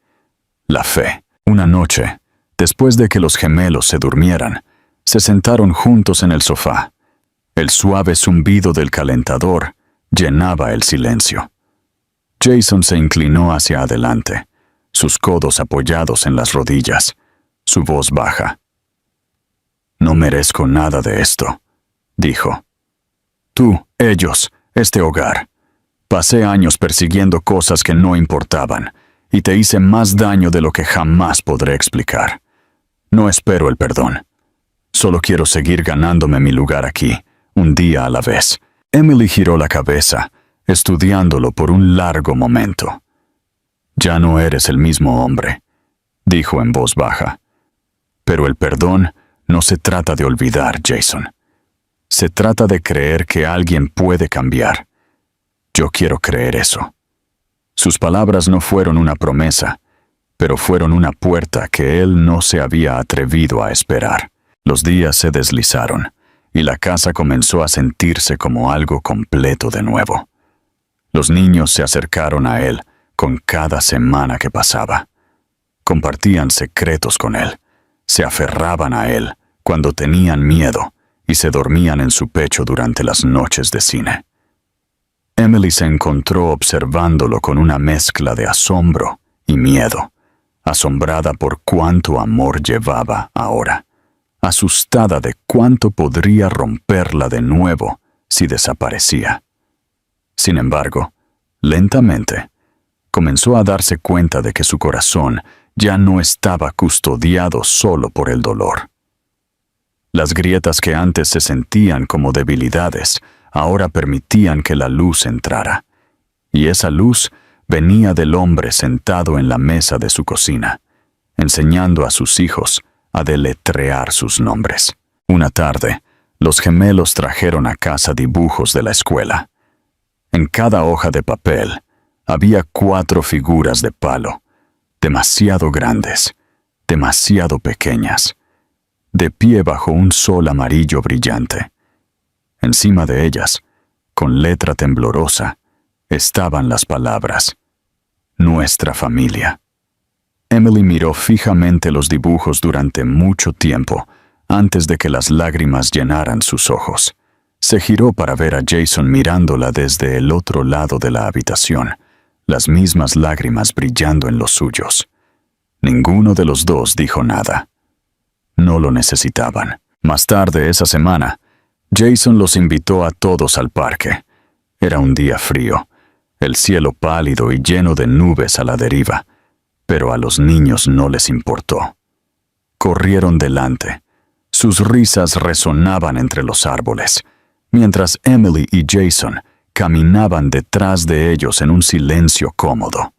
la fe. Una noche, después de que los gemelos se durmieran, se sentaron juntos en el sofá. El suave zumbido del calentador llenaba el silencio. Jason se inclinó hacia adelante, sus codos apoyados en las rodillas, su voz baja. «No merezco nada de esto», dijo. «Tú, ellos, este hogar. Pasé años persiguiendo cosas que no importaban, y te hice más daño de lo que jamás podré explicar. No espero el perdón. Solo quiero seguir ganándome mi lugar aquí, un día a la vez». Emily giró la cabeza, estudiándolo por un largo momento. «Ya no eres el mismo hombre», dijo en voz baja. «Pero el perdón no se trata de olvidar, Jason. Se trata de creer que alguien puede cambiar. Yo quiero creer eso». Sus palabras no fueron una promesa, pero fueron una puerta que él no se había atrevido a esperar. Los días se deslizaron, y la casa comenzó a sentirse como algo completo de nuevo. Los niños se acercaron a él con cada semana que pasaba. Compartían secretos con él, se aferraban a él cuando tenían miedo y se dormían en su pecho durante las noches de cine. Emily se encontró observándolo con una mezcla de asombro y miedo, asombrada por cuánto amor llevaba ahora, asustada de cuánto podría romperla de nuevo si desaparecía. Sin embargo, lentamente, comenzó a darse cuenta de que su corazón ya no estaba custodiado solo por el dolor. Las grietas que antes se sentían como debilidades, ahora permitían que la luz entrara. Y esa luz venía del hombre sentado en la mesa de su cocina, enseñando a sus hijos a deletrear sus nombres. Una tarde, los gemelos trajeron a casa dibujos de la escuela. En cada hoja de papel había 4 figuras de palo, demasiado grandes, demasiado pequeñas, de pie bajo un sol amarillo brillante. Encima de ellas, con letra temblorosa, estaban las palabras: Nuestra familia. Emily miró fijamente los dibujos durante mucho tiempo, antes de que las lágrimas llenaran sus ojos. Se giró para ver a Jason mirándola desde el otro lado de la habitación, las mismas lágrimas brillando en los suyos. Ninguno de los dos dijo nada. No lo necesitaban. Más tarde esa semana, Jason los invitó a todos al parque. Era un día frío, el cielo pálido y lleno de nubes a la deriva, pero a los niños no les importó. Corrieron delante. Sus risas resonaban entre los árboles, mientras Emily y Jason caminaban detrás de ellos en un silencio cómodo.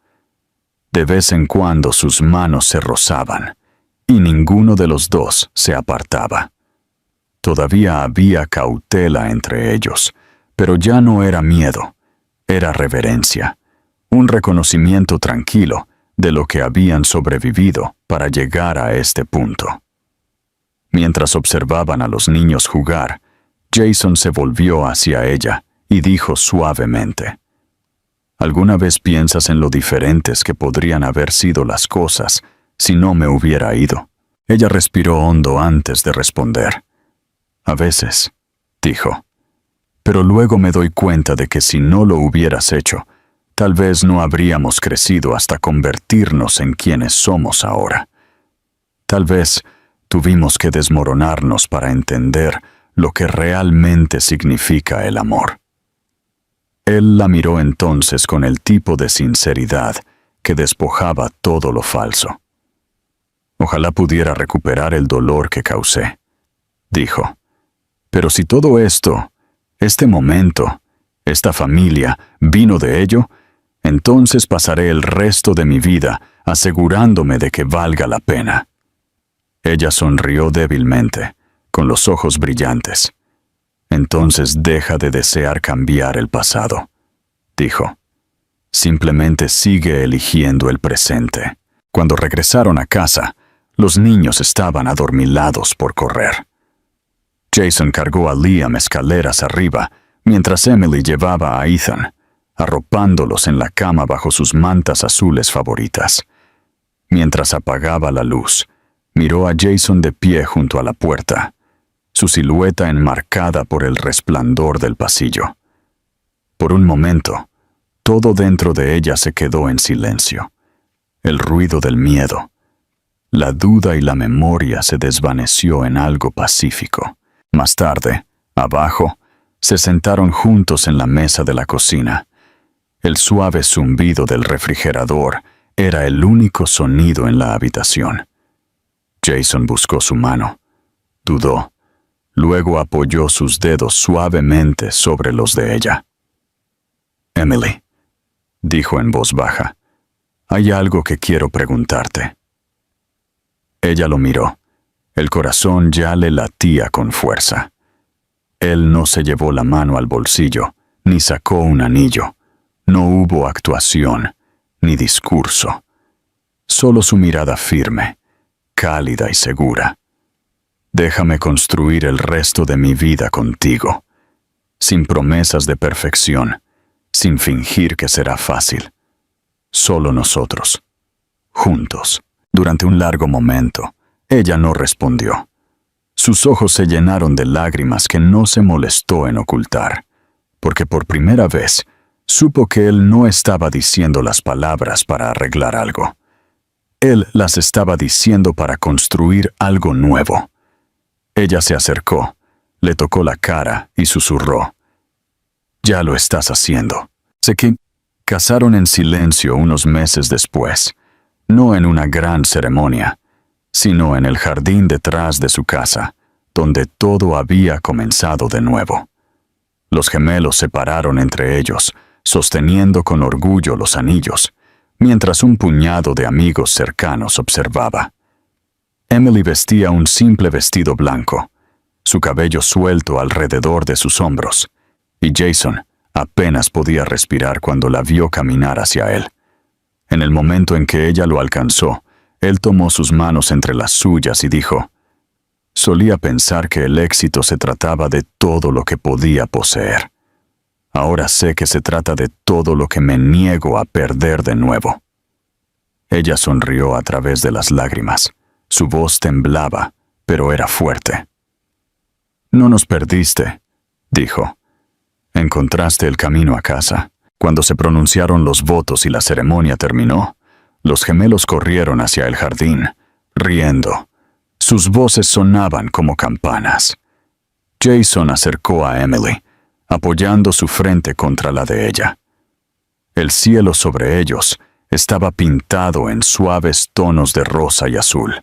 De vez en cuando sus manos se rozaban, y ninguno de los dos se apartaba. Todavía había cautela entre ellos, pero ya no era miedo, era reverencia, un reconocimiento tranquilo de lo que habían sobrevivido para llegar a este punto. Mientras observaban a los niños jugar, Jason se volvió hacia ella y dijo suavemente: ¿Alguna vez piensas en lo diferentes que podrían haber sido las cosas si no me hubiera ido? Ella respiró hondo antes de responder. A veces, dijo, pero luego me doy cuenta de que si no lo hubieras hecho, tal vez no habríamos crecido hasta convertirnos en quienes somos ahora. Tal vez tuvimos que desmoronarnos para entender lo que realmente significa el amor. Él la miró entonces con el tipo de sinceridad que despojaba todo lo falso. Ojalá pudiera recuperar el dolor que causé, dijo. Pero si todo esto, este momento, esta familia, vino de ello, entonces pasaré el resto de mi vida asegurándome de que valga la pena. Ella sonrió débilmente, con los ojos brillantes. Entonces deja de desear cambiar el pasado, dijo. Simplemente sigue eligiendo el presente. Cuando regresaron a casa, los niños estaban adormilados por correr. Jason cargó a Liam escaleras arriba, mientras Emily llevaba a Ethan, arropándolos en la cama bajo sus mantas azules favoritas. Mientras apagaba la luz, miró a Jason de pie junto a la puerta, su silueta enmarcada por el resplandor del pasillo. Por un momento, todo dentro de ella se quedó en silencio. El ruido del miedo, la duda y la memoria se desvaneció en algo pacífico. Más tarde, abajo, se sentaron juntos en la mesa de la cocina. El suave zumbido del refrigerador era el único sonido en la habitación. Jason buscó su mano, dudó, luego apoyó sus dedos suavemente sobre los de ella. Emily, dijo en voz baja, hay algo que quiero preguntarte. Ella lo miró. El corazón ya le latía con fuerza. Él no se llevó la mano al bolsillo, ni sacó un anillo. No hubo actuación, ni discurso. Solo su mirada firme, cálida y segura. Déjame construir el resto de mi vida contigo, sin promesas de perfección, sin fingir que será fácil. Solo nosotros, juntos. Durante un largo momento, ella no respondió. Sus ojos se llenaron de lágrimas que no se molestó en ocultar, porque por primera vez supo que él no estaba diciendo las palabras para arreglar algo. Él las estaba diciendo para construir algo nuevo. Ella se acercó, le tocó la cara y susurró. Ya lo estás haciendo. Se casaron en silencio unos meses después, no en una gran ceremonia, sino en el jardín detrás de su casa, donde todo había comenzado de nuevo. Los gemelos se pararon entre ellos, sosteniendo con orgullo los anillos, mientras un puñado de amigos cercanos observaba. Emily vestía un simple vestido blanco, su cabello suelto alrededor de sus hombros, y Jason apenas podía respirar cuando la vio caminar hacia él. En el momento en que ella lo alcanzó, él tomó sus manos entre las suyas y dijo: «Solía pensar que el éxito se trataba de todo lo que podía poseer. Ahora sé que se trata de todo lo que me niego a perder de nuevo». Ella sonrió a través de las lágrimas. Su voz temblaba, pero era fuerte. «No nos perdiste», dijo. «Encontraste el camino a casa». Cuando se pronunciaron los votos y la ceremonia terminó, los gemelos corrieron hacia el jardín, riendo. Sus voces sonaban como campanas. Jason acercó a Emily, apoyando su frente contra la de ella. El cielo sobre ellos estaba pintado en suaves tonos de rosa y azul,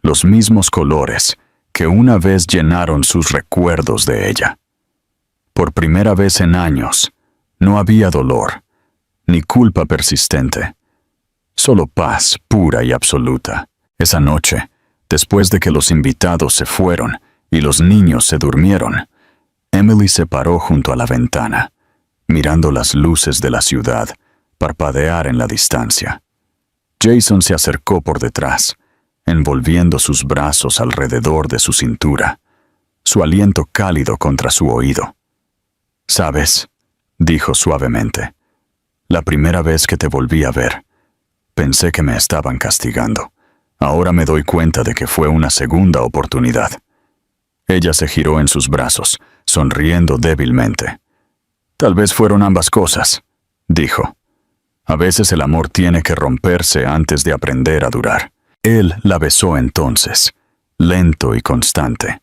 los mismos colores que una vez llenaron sus recuerdos de ella. Por primera vez en años, no había dolor, ni culpa persistente, solo paz pura y absoluta. Esa noche, después de que los invitados se fueron y los niños se durmieron, Emily se paró junto a la ventana, mirando las luces de la ciudad parpadear en la distancia. Jason se acercó por detrás, envolviendo sus brazos alrededor de su cintura, su aliento cálido contra su oído. «¿Sabes?», dijo suavemente, «la primera vez que te volví a ver, pensé que me estaban castigando. Ahora me doy cuenta de que fue una segunda oportunidad». Ella se giró en sus brazos, sonriendo débilmente. «Tal vez fueron ambas cosas», dijo. «A veces el amor tiene que romperse antes de aprender a durar». Él la besó entonces, lento y constante.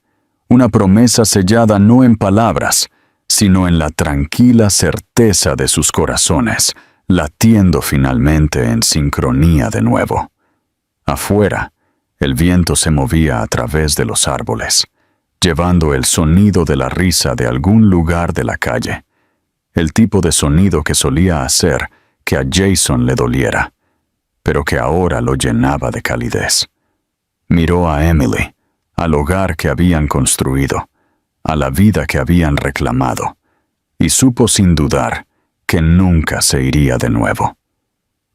Una promesa sellada no en palabras, sino en la tranquila certeza de sus corazones, latiendo finalmente en sincronía de nuevo. Afuera, el viento se movía a través de los árboles, llevando el sonido de la risa de algún lugar de la calle, el tipo de sonido que solía hacer que a Jason le doliera, pero que ahora lo llenaba de calidez. Miró a Emily, al hogar que habían construido, a la vida que habían reclamado, y supo sin dudar que nunca se iría de nuevo.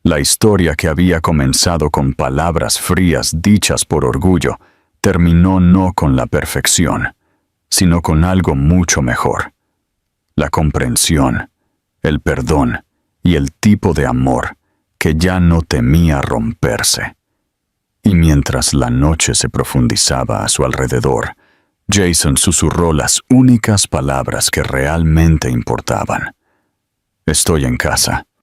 La historia que había comenzado con palabras frías dichas por orgullo, terminó no con la perfección, sino con algo mucho mejor: la comprensión, el perdón y el tipo de amor que ya no temía romperse. Y mientras la noche se profundizaba a su alrededor, Jason susurró las únicas palabras que realmente importaban: «Estoy en casa».